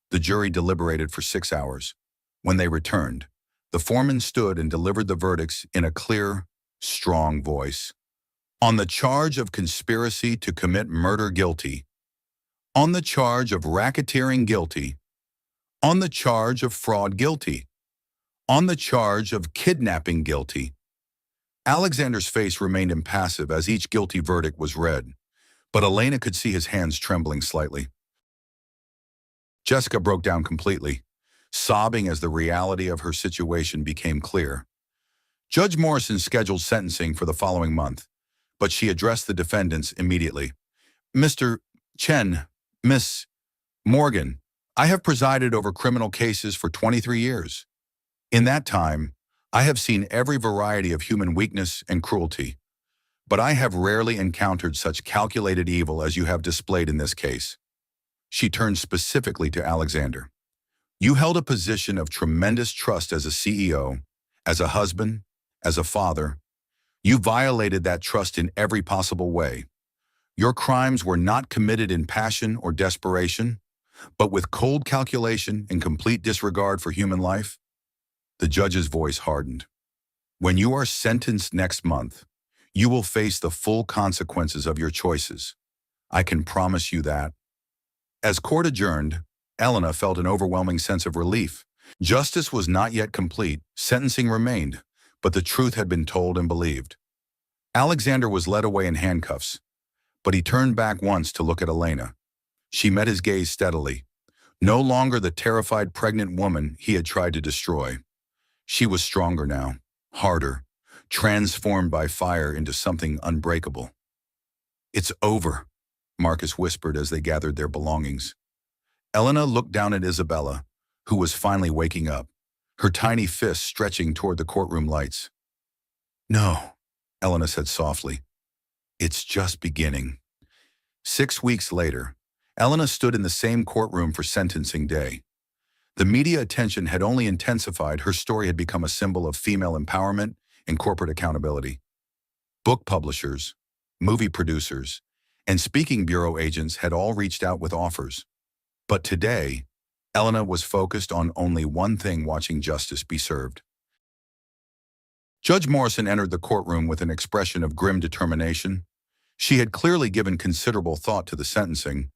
The jury deliberated for 6 hours. When they returned, the foreman stood and delivered the verdicts in a clear, strong voice. On the charge of conspiracy to commit murder, guilty. On the charge of racketeering, guilty. On the charge of fraud, guilty. On the charge of kidnapping, guilty. Alexander's face remained impassive as each guilty verdict was read, but Elena could see his hands trembling slightly. Jessica broke down completely, sobbing as the reality of her situation became clear. Judge Morrison scheduled sentencing for the following month, but she addressed the defendants immediately. Mr. Chen, Miss Morgan, I have presided over criminal cases for 23 years. In that time, I have seen every variety of human weakness and cruelty, but I have rarely encountered such calculated evil as you have displayed in this case. She turned specifically to Alexander. You held a position of tremendous trust as a CEO, as a husband, as a father. You violated that trust in every possible way. Your crimes were not committed in passion or desperation, but with cold calculation and complete disregard for human life. The judge's voice hardened. When you are sentenced next month, you will face the full consequences of your choices. I can promise you that. As court adjourned, Elena felt an overwhelming sense of relief. Justice was not yet complete, sentencing remained, but the truth had been told and believed. Alexander was led away in handcuffs, but he turned back once to look at Elena. She met his gaze steadily, no longer the terrified pregnant woman he had tried to destroy. She was stronger now, harder, transformed by fire into something unbreakable. It's over, Marcus whispered as they gathered their belongings. Elena looked down at Isabella, who was finally waking up, her tiny fists stretching toward the courtroom lights. No, Elena said softly. It's just beginning. 6 weeks later, Elena stood in the same courtroom for sentencing day. The media attention had only intensified. Her story had become a symbol of female empowerment and corporate accountability. Book publishers, movie producers, and speaking bureau agents had all reached out with offers. But today, Elena was focused on only one thing: watching justice be served. Judge Morrison entered the courtroom with an expression of grim determination. She had clearly given considerable thought to the sentencing,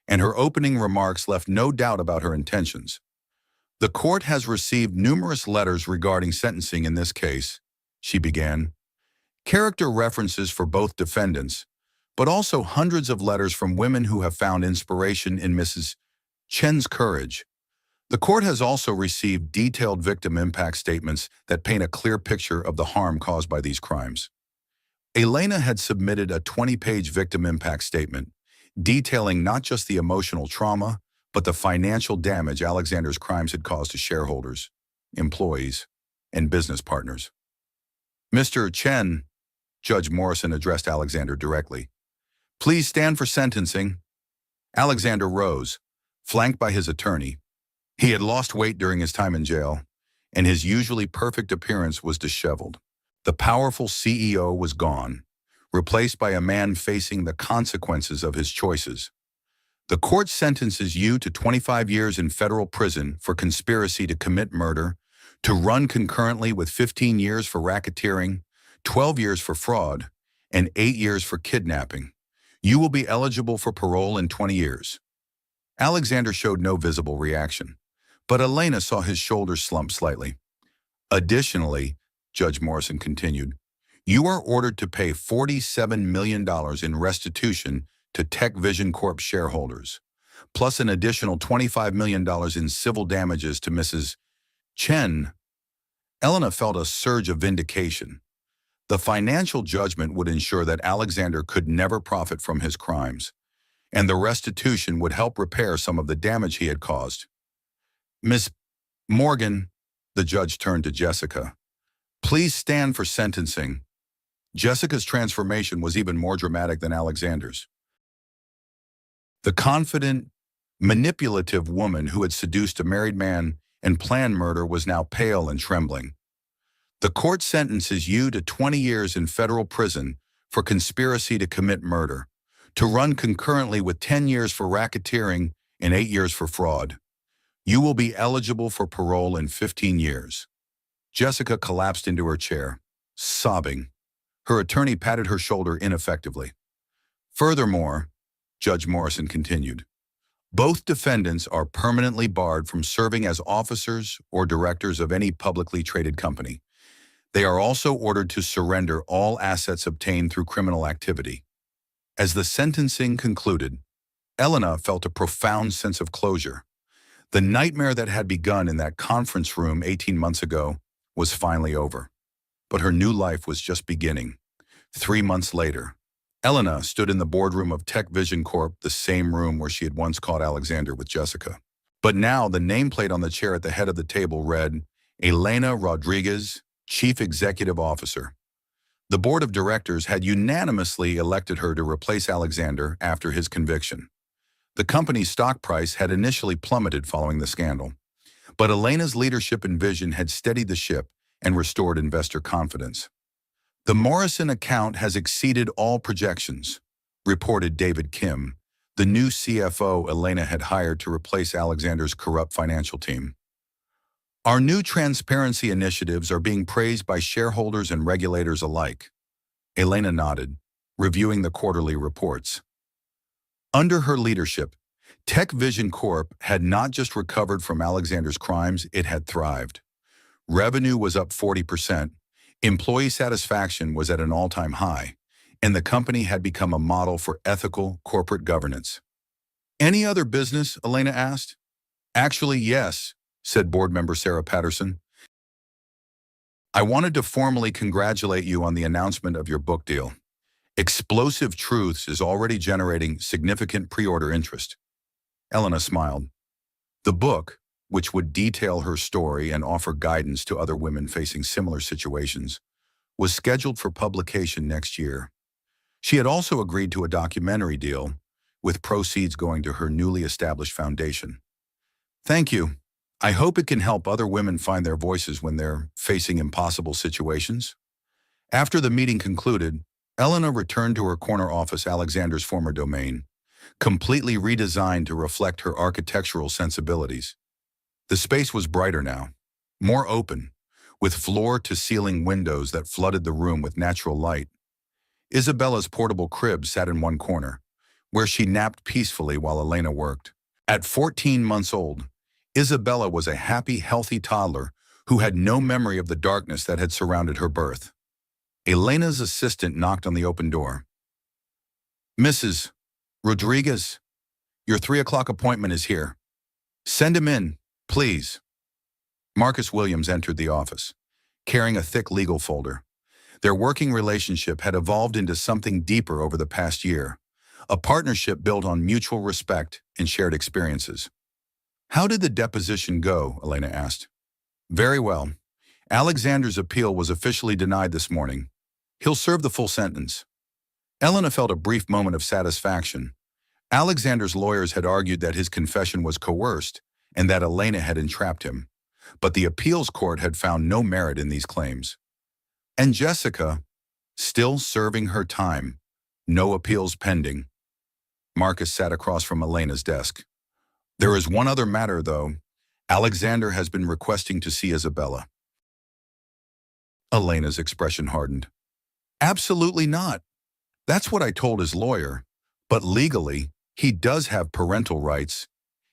and her opening remarks left no doubt about her intentions. "The court has received numerous letters regarding sentencing in this case," she began. "Character references for both defendants, but also hundreds of letters from women who have found inspiration in Mrs. Chen's courage. The court has also received detailed victim impact statements that paint a clear picture of the harm caused by these crimes." Elena had submitted a 20-page victim impact statement, detailing not just the emotional trauma, but the financial damage Alexander's crimes had caused to shareholders, employees, and business partners. "Mr. Chen," Judge Morrison addressed Alexander directly, "please stand for sentencing." Alexander rose, flanked by his attorney. He had lost weight during his time in jail, and his usually perfect appearance was disheveled. The powerful CEO was gone, replaced by a man facing the consequences of his choices. "The court sentences you to 25 years in federal prison for conspiracy to commit murder, to run concurrently with 15 years for racketeering, 12 years for fraud, and 8 years for kidnapping. You will be eligible for parole in 20 years. Alexander showed no visible reaction, but Elena saw his shoulders slump slightly. "Additionally," Judge Morrison continued, "you are ordered to pay $47 million in restitution to Tech Vision Corp shareholders, plus an additional $25 million in civil damages to Mrs. Chen." Elena felt a surge of vindication. The financial judgment would ensure that Alexander could never profit from his crimes, and the restitution would help repair some of the damage he had caused. "Miss Morgan," the judge turned to Jessica, "please stand for sentencing." Jessica's transformation was even more dramatic than Alexander's. The confident, manipulative woman who had seduced a married man and planned murder was now pale and trembling. "The court sentences you to 20 years in federal prison for conspiracy to commit murder, to run concurrently with 10 years for racketeering and 8 years for fraud. You will be eligible for parole in 15 years. Jessica collapsed into her chair, sobbing. Her attorney patted her shoulder ineffectively. "Furthermore," Judge Morrison continued, "both defendants are permanently barred from serving as officers or directors of any publicly traded company. They are also ordered to surrender all assets obtained through criminal activity." As the sentencing concluded, Elena felt a profound sense of closure. The nightmare that had begun in that conference room 18 months ago was finally over. But her new life was just beginning. 3 months later, Elena stood in the boardroom of Tech Vision Corp., the same room where she had once caught Alexander with Jessica. But now the nameplate on the chair at the head of the table read, "Elena Rodriguez, Chief Executive Officer." The board of directors had unanimously elected her to replace Alexander after his conviction. The company's stock price had initially plummeted following the scandal, but Elena's leadership and vision had steadied the ship and restored investor confidence. "The Morrison account has exceeded all projections," reported David Kim, the new CFO Elena had hired to replace Alexander's corrupt financial team. "Our new transparency initiatives are being praised by shareholders and regulators alike." Elena nodded, reviewing the quarterly reports. Under her leadership, Tech Vision Corp. had not just recovered from Alexander's crimes, it had thrived. Revenue was up 40%, employee satisfaction was at an all-time high, and the company had become a model for ethical corporate governance. "Any other business?" Elena asked. "Actually, yes," said board member Sarah Patterson. "I wanted to formally congratulate you on the announcement of your book deal. Explosive Truths is already generating significant pre-order interest." Elena smiled. The book, which would detail her story and offer guidance to other women facing similar situations, was scheduled for publication next year. She had also agreed to a documentary deal, with proceeds going to her newly established foundation. "Thank you. I hope it can help other women find their voices when they're facing impossible situations." After the meeting concluded, Elena returned to her corner office, Alexander's former domain, completely redesigned to reflect her architectural sensibilities. The space was brighter now, more open, with floor-to-ceiling windows that flooded the room with natural light. Isabella's portable crib sat in one corner, where she napped peacefully while Elena worked. At 14 months old, Isabella was a happy, healthy toddler who had no memory of the darkness that had surrounded her birth. Elena's assistant knocked on the open door. "Mrs. Rodriguez, your 3 o'clock appointment is here. Send him in, please." Marcus Williams entered the office, carrying a thick legal folder. Their working relationship had evolved into something deeper over the past year, a partnership built on mutual respect and shared experiences. "How did the deposition go?" Elena asked. "Very well. Alexander's appeal was officially denied this morning. He'll serve the full sentence." Elena felt a brief moment of satisfaction. Alexander's lawyers had argued that his confession was coerced and that Elena had entrapped him, but the appeals court had found no merit in these claims. And Jessica, still serving her time, no appeals pending. Marcus sat across from Elena's desk. "There is one other matter, though. Alexander has been requesting to see Isabella." Elena's expression hardened. "Absolutely not. That's what I told his lawyer. But legally, he does have parental rights.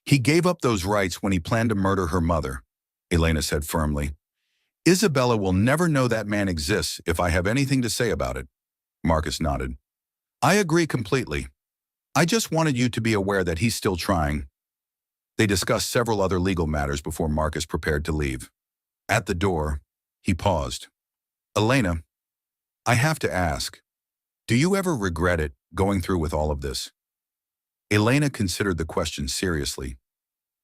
He gave up those rights when he planned to murder her mother," Elena said firmly. "Isabella will never know that man exists if I have anything to say about it." Marcus nodded. "I agree completely. I just wanted you to be aware that he's still trying." They discussed several other legal matters before Marcus prepared to leave. At the door, he paused. "Elena, I have to ask, do you ever regret it going through with all of this?" Elena considered the question seriously.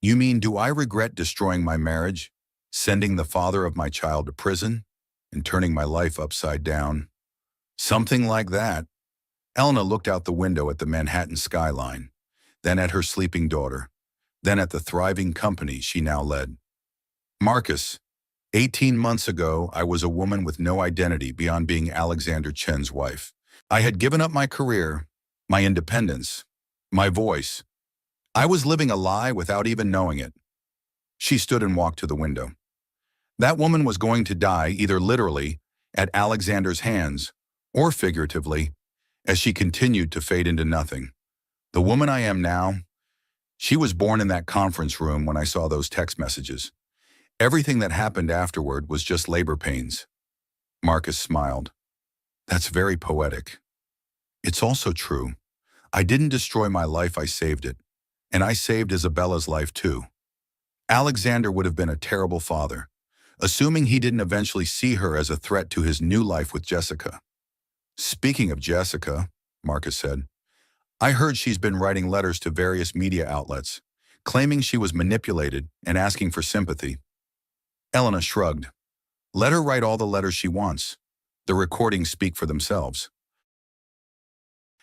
"You mean, do I regret destroying my marriage, sending the father of my child to prison, and turning my life upside down?" "Something like that." Elena looked out the window at the Manhattan skyline, then at her sleeping daughter, then at the thriving company she now led. "Marcus, 18 months ago, I was a woman with no identity beyond being Alexander Chen's wife. I had given up my career, my independence, my voice. I was living a lie without even knowing it." She stood and walked to the window. "That woman was going to die either literally, at Alexander's hands, or figuratively, as she continued to fade into nothing. The woman I am now, she was born in that conference room when I saw those text messages. Everything that happened afterward was just labor pains." Marcus smiled. "That's very poetic. It's also true. I didn't destroy my life, I saved it. And I saved Isabella's life too. Alexander would have been a terrible father, assuming he didn't eventually see her as a threat to his new life with Jessica." "Speaking of Jessica," Marcus said, "I heard she's been writing letters to various media outlets, claiming she was manipulated and asking for sympathy." Elena shrugged. "Let her write all the letters she wants. The recordings speak for themselves."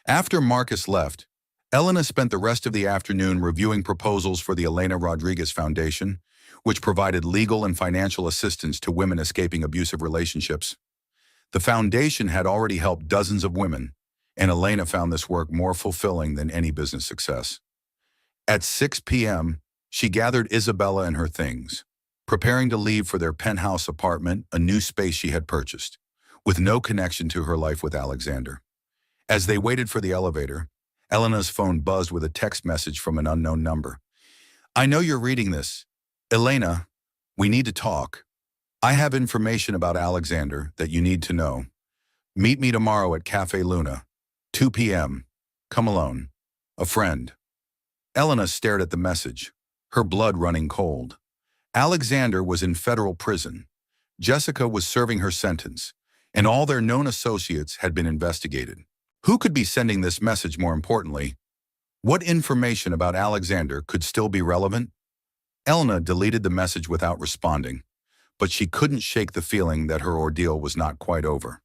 After Marcus left, Elena spent the rest of the afternoon reviewing proposals for the Elena Rodriguez Foundation, which provided legal and financial assistance to women escaping abusive relationships. The foundation had already helped dozens of women, and Elena found this work more fulfilling than any business success. At 6 p.m., she gathered Isabella and her things, preparing to leave for their penthouse apartment, a new space she had purchased, with no connection to her life with Alexander. As they waited for the elevator, Elena's phone buzzed with a text message from an unknown number. "I know you're reading this. Elena, we need to talk. I have information about Alexander that you need to know. Meet me tomorrow at Cafe Luna, 2 p.m. Come alone. A friend." Elena stared at the message, her blood running cold. Alexander was in federal prison. Jessica was serving her sentence, and all their known associates had been investigated. Who could be sending this message, more importantly? What information about Alexander could still be relevant? Elena deleted the message without responding, but she couldn't shake the feeling that her ordeal was not quite over.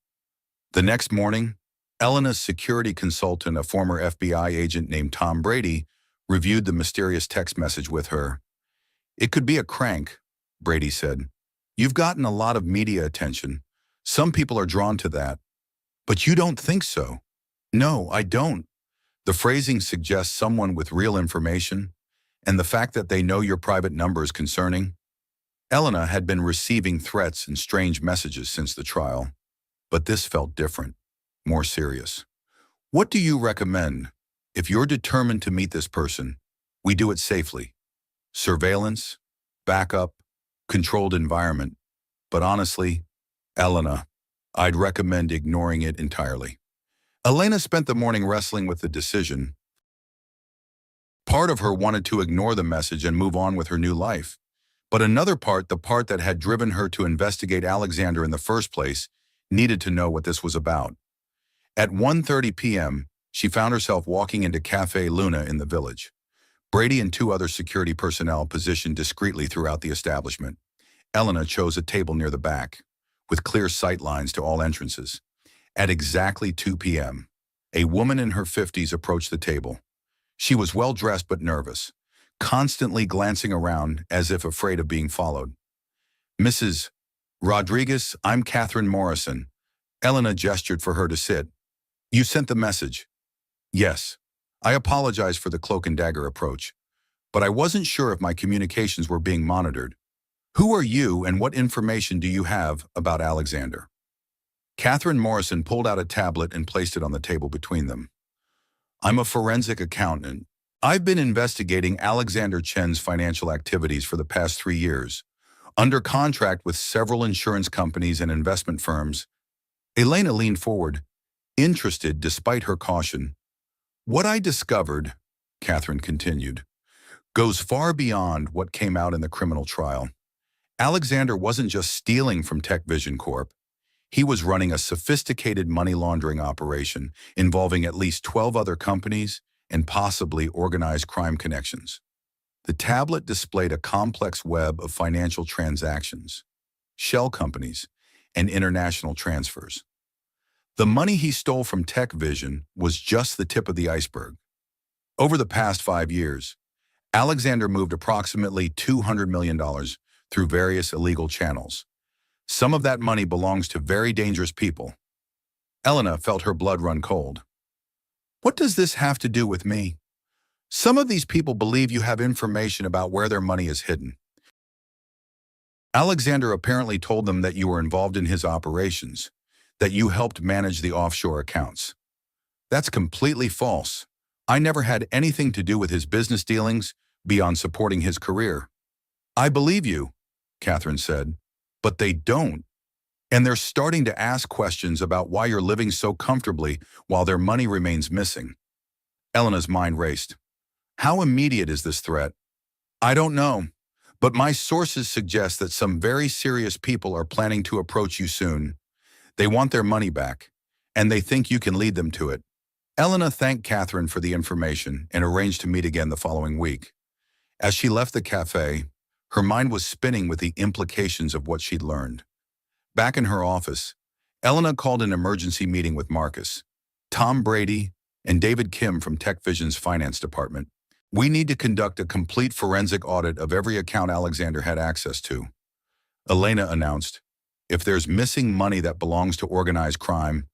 The next morning, Elena's security consultant, a former FBI agent named Tom Brady, reviewed the mysterious text message with her. "It could be a crank," Brady said. "You've gotten a lot of media attention. Some people are drawn to that. But you don't think so." "No, I don't. The phrasing suggests someone with real information, and the fact that they know your private number is concerning." Elena had been receiving threats and strange messages since the trial, but this felt different, more serious. "What do you recommend?" If you're determined to meet this person, we do it safely. Surveillance, backup, controlled environment. But honestly, Elena, I'd recommend ignoring it entirely. Elena spent the morning wrestling with the decision. Part of her wanted to ignore the message and move on with her new life. But another part, the part that had driven her to investigate Alexander in the first place, needed to know what this was about. At 1:30 p.m., she found herself walking into Café Luna in the village. Brady and two other security personnel positioned discreetly throughout the establishment. Elena chose a table near the back, with clear sight lines to all entrances. At exactly 2 p.m., a woman in her 50s approached the table. She was well-dressed but nervous, constantly glancing around as if afraid of being followed. "Mrs. Rodriguez, I'm Catherine Morrison." Elena gestured for her to sit. "You sent the message." "Yes. I apologize for the cloak and dagger approach, but I wasn't sure if my communications were being monitored. Who are you and what information do you have about Alexander?" Catherine Morrison pulled out a tablet and placed it on the table between them. "I'm a forensic accountant. I've been investigating Alexander Chen's financial activities for the past 3 years, under contract with several insurance companies and investment firms." Elena leaned forward, interested despite her caution. "What I discovered," Catherine continued, "goes far beyond what came out in the criminal trial. Alexander wasn't just stealing from Tech Vision Corp. He was running a sophisticated money laundering operation involving at least 12 other companies and possibly organized crime connections." The tablet displayed a complex web of financial transactions, shell companies, and international transfers. The money he stole from Tech Vision was just the tip of the iceberg. Over the past 5 years, Alexander moved approximately $200 million through various illegal channels. Some of that money belongs to very dangerous people. Elena felt her blood run cold. "What does this have to do with me? Some of these people believe you have information about where their money is hidden. Alexander apparently told them that you were involved in his operations, that you helped manage the offshore accounts. That's completely false. I never had anything to do with his business dealings beyond supporting his career." "I believe you," Catherine said, "but they don't. And they're starting to ask questions about why you're living so comfortably while their money remains missing." Elena's mind raced. "How immediate is this threat?" "I don't know, but my sources suggest that some very serious people are planning to approach you soon. They want their money back, and they think you can lead them to it." Elena thanked Catherine for the information and arranged to meet again the following week. As she left the cafe, her mind was spinning with the implications of what she'd learned. Back in her office, Elena called an emergency meeting with Marcus, Tom Brady, and David Kim from Tech Vision's finance department. "We need to conduct a complete forensic audit of every account Alexander had access to," Elena announced. "If there's missing money that belongs to organized crime,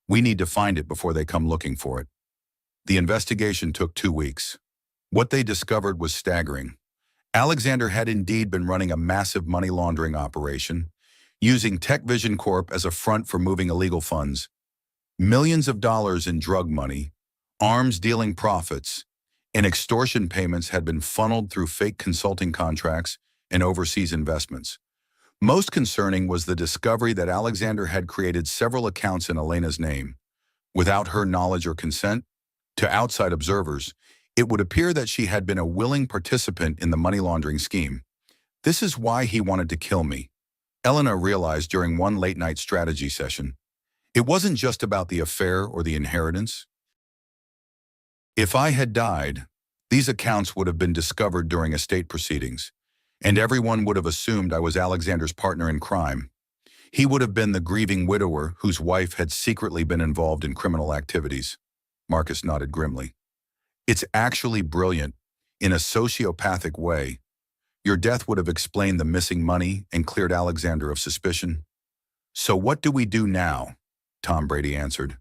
we need to find it before they come looking for it." The investigation took 2 weeks. What they discovered was staggering. Alexander had indeed been running a massive money laundering operation, using Tech Vision Corp as a front for moving illegal funds. Millions of dollars in drug money, arms dealing profits, and extortion payments had been funneled through fake consulting contracts and overseas investments. Most concerning was the discovery that Alexander had created several accounts in Elena's name. Without her knowledge or consent, to outside observers, it would appear that she had been a willing participant in the money laundering scheme. "This is why he wanted to kill me," Elena realized during one late-night strategy session. It wasn't just about the affair or the inheritance. If I had died, these accounts would have been discovered during estate proceedings, and everyone would have assumed I was Alexander's partner in crime. He would have been the grieving widower whose wife had secretly been involved in criminal activities. Marcus nodded grimly. "It's actually brilliant, in a sociopathic way. Your death would have explained the missing money and cleared Alexander of suspicion." "So what do we do now?" Tom Brady answered.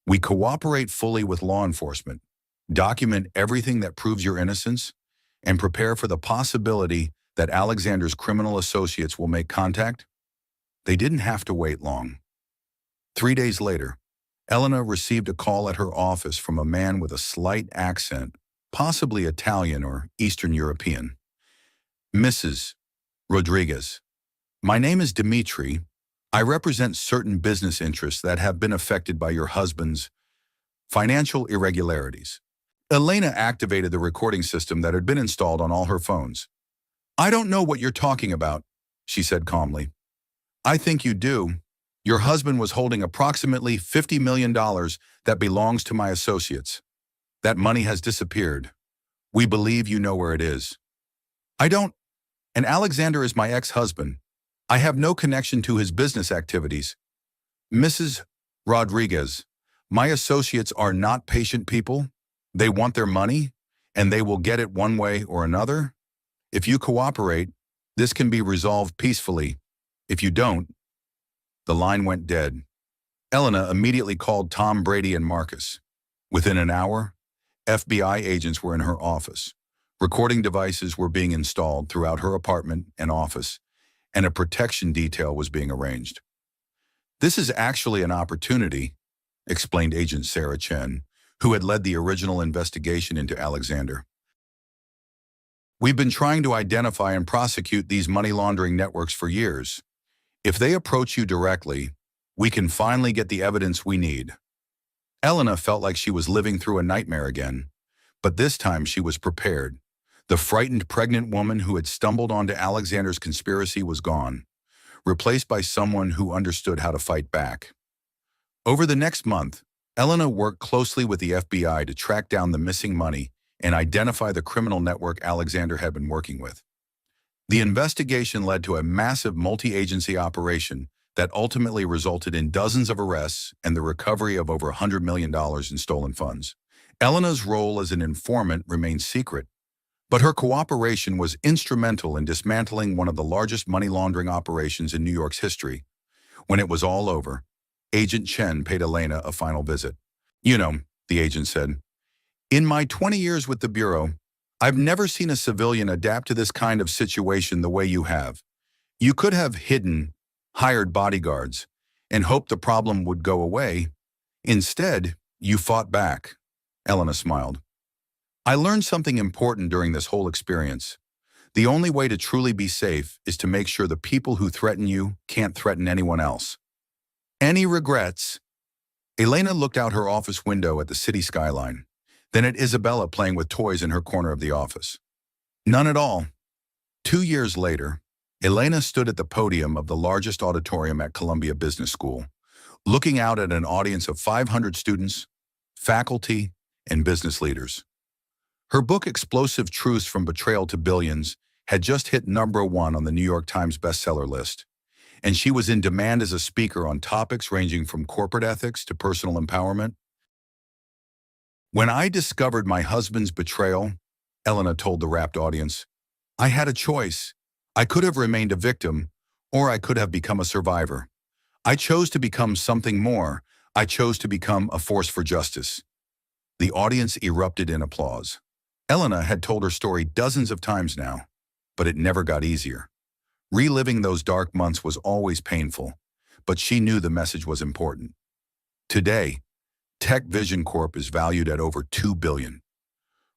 "We cooperate fully with law enforcement, document everything that proves your innocence, and prepare for the possibility that Alexander's criminal associates will make contact." They didn't have to wait long. 3 days later, Elena received a call at her office from a man with a slight accent, possibly Italian or Eastern European. Mrs. Rodriguez, my name is Dimitri. I represent certain business interests that have been affected by your husband's financial irregularities. Elena activated the recording system that had been installed on all her phones. I don't know what you're talking about, she said calmly. I think you do. Your husband was holding approximately $50 million that belongs to my associates. That money has disappeared. We believe you know where it is. I don't, and Alexander is my ex-husband. I have no connection to his business activities. Mrs. Rodriguez, my associates are not patient people. They want their money, and they will get it one way or another. If you cooperate, this can be resolved peacefully. If you don't, the line went dead. Elena immediately called Tom Brady and Marcus. Within an hour, FBI agents were in her office. Recording devices were being installed throughout her apartment and office, and a protection detail was being arranged. This is actually an opportunity, explained Agent Sarah Chen, who had led the original investigation into Alexander. We've been trying to identify and prosecute these money laundering networks for years. If they approach you directly, we can finally get the evidence we need. Elena felt like she was living through a nightmare again, but this time she was prepared. The frightened pregnant woman who had stumbled onto Alexander's conspiracy was gone, replaced by someone who understood how to fight back. Over the next month, Elena worked closely with the FBI to track down the missing money and identify the criminal network Alexander had been working with. The investigation led to a massive multi-agency operation that ultimately resulted in dozens of arrests and the recovery of over $100 million in stolen funds. Elena's role as an informant remained secret, but her cooperation was instrumental in dismantling one of the largest money laundering operations in New York's history. When it was all over, Agent Chen paid Elena a final visit. You know, the agent said, in my 20 years with the Bureau, I've never seen a civilian adapt to this kind of situation the way you have. You could have hired bodyguards, and hoped the problem would go away. Instead, you fought back. Elena smiled. I learned something important during this whole experience. The only way to truly be safe is to make sure the people who threaten you can't threaten anyone else. Any regrets? Elena looked out her office window at the city skyline, then at Isabella playing with toys in her corner of the office. None at all. 2 years later, Elena stood at the podium of the largest auditorium at Columbia Business School, looking out at an audience of 500 students, faculty, and business leaders. Her book, Explosive Truths from Betrayal to Billions, had just hit #1 on the New York Times bestseller list, and she was in demand as a speaker on topics ranging from corporate ethics to personal empowerment. When I discovered my husband's betrayal, Elena told the rapt audience, I had a choice. I could have remained a victim, or I could have become a survivor. I chose to become something more. I chose to become a force for justice. The audience erupted in applause. Elena had told her story dozens of times now, but it never got easier. Reliving those dark months was always painful, but she knew the message was important. Today, Tech Vision Corp is valued at over $2 billion.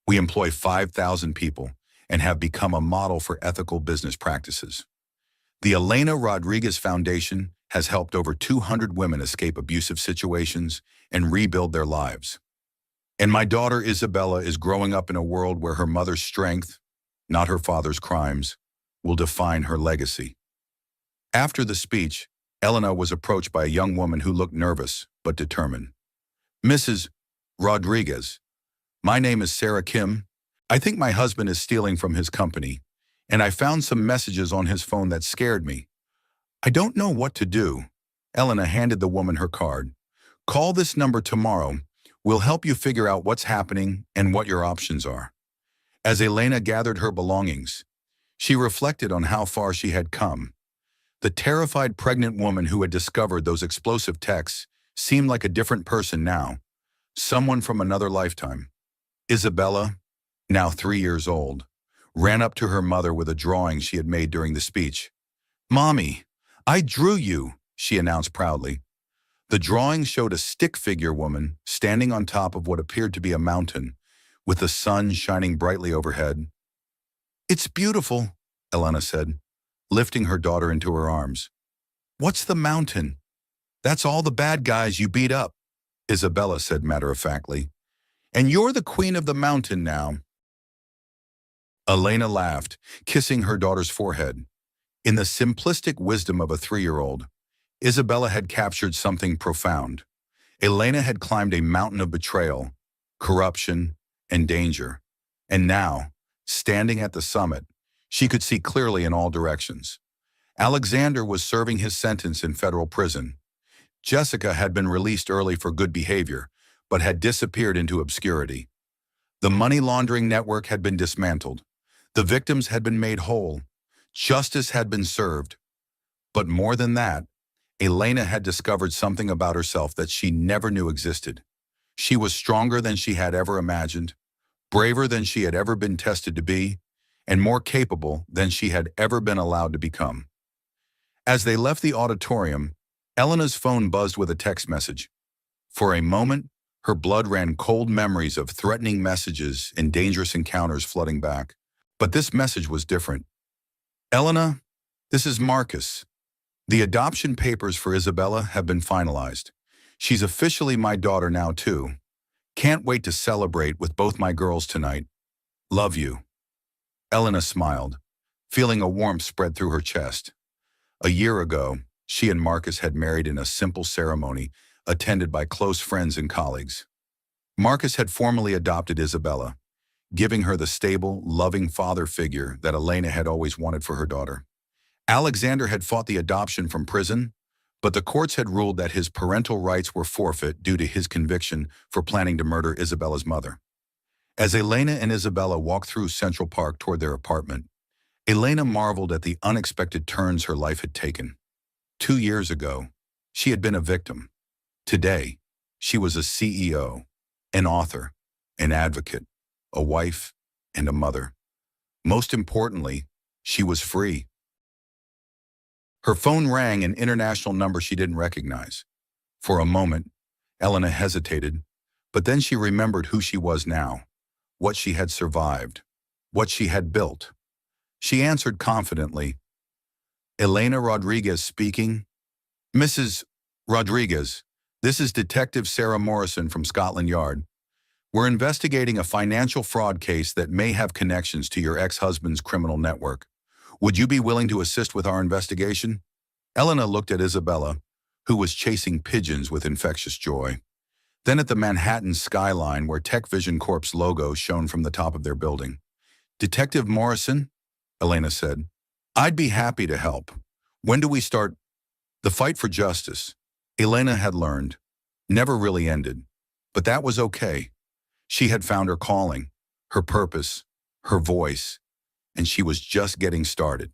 We employ 5,000 people and have become a model for ethical business practices. The Elena Rodriguez Foundation has helped over 200 women escape abusive situations and rebuild their lives. And my daughter Isabella is growing up in a world where her mother's strength, not her father's crimes, will define her legacy. After the speech, Elena was approached by a young woman who looked nervous but determined. Mrs. Rodriguez, my name is Sarah Kim. I think my husband is stealing from his company, and I found some messages on his phone that scared me. I don't know what to do. Elena handed the woman her card. Call this number tomorrow. We'll help you figure out what's happening and what your options are. As Elena gathered her belongings, she reflected on how far she had come. The terrified pregnant woman who had discovered those explosive texts seemed like a different person now, someone from another lifetime. Isabella, now 3 years old, ran up to her mother with a drawing she had made during the speech. Mommy, I drew you, she announced proudly. The drawing showed a stick figure woman standing on top of what appeared to be a mountain, with the sun shining brightly overhead. "It's beautiful," Elena said, lifting her daughter into her arms. "What's the mountain?" "That's all the bad guys you beat up," Isabella said matter-of-factly. "And you're the queen of the mountain now." Elena laughed, kissing her daughter's forehead. In the simplistic wisdom of a 3-year-old, Isabella had captured something profound. Elena had climbed a mountain of betrayal, corruption, and danger. And now, standing at the summit, she could see clearly in all directions. Alexander was serving his sentence in federal prison. Jessica had been released early for good behavior, but had disappeared into obscurity. The money laundering network had been dismantled. The victims had been made whole. Justice had been served. But more than that, Elena had discovered something about herself that she never knew existed. She was stronger than she had ever imagined, braver than she had ever been tested to be, and more capable than she had ever been allowed to become. As they left the auditorium, Elena's phone buzzed with a text message. For a moment, her blood ran cold, memories of threatening messages and dangerous encounters flooding back. But this message was different. "Elena, this is Marcus. The adoption papers for Isabella have been finalized. She's officially my daughter now, too. Can't wait to celebrate with both my girls tonight. Love you." Elena smiled, feeling a warmth spread through her chest. A year ago, she and Marcus had married in a simple ceremony attended by close friends and colleagues. Marcus had formally adopted Isabella, giving her the stable, loving father figure that Elena had always wanted for her daughter. Alexander had fought the adoption from prison, but the courts had ruled that his parental rights were forfeit due to his conviction for planning to murder Isabella's mother. As Elena and Isabella walked through Central Park toward their apartment, Elena marveled at the unexpected turns her life had taken. 2 years ago, she had been a victim. Today, she was a CEO, an author, an advocate, a wife, and a mother. Most importantly, she was free. Her phone rang, an international number she didn't recognize. For a moment, Elena hesitated, but then she remembered who she was now, what she had survived, what she had built. She answered confidently, "Elena Rodriguez speaking." "Mrs. Rodriguez, this is Detective Sarah Morrison from Scotland Yard. We're investigating a financial fraud case that may have connections to your ex-husband's criminal network. Would you be willing to assist with our investigation?" Elena looked at Isabella, who was chasing pigeons with infectious joy. Then at the Manhattan skyline where Tech Vision Corp's logo shone from the top of their building. "Detective Morrison," Elena said, "I'd be happy to help. When do we start?" The fight for justice, Elena had learned, never really ended. But that was okay. She had found her calling, her purpose, her voice, and she was just getting started.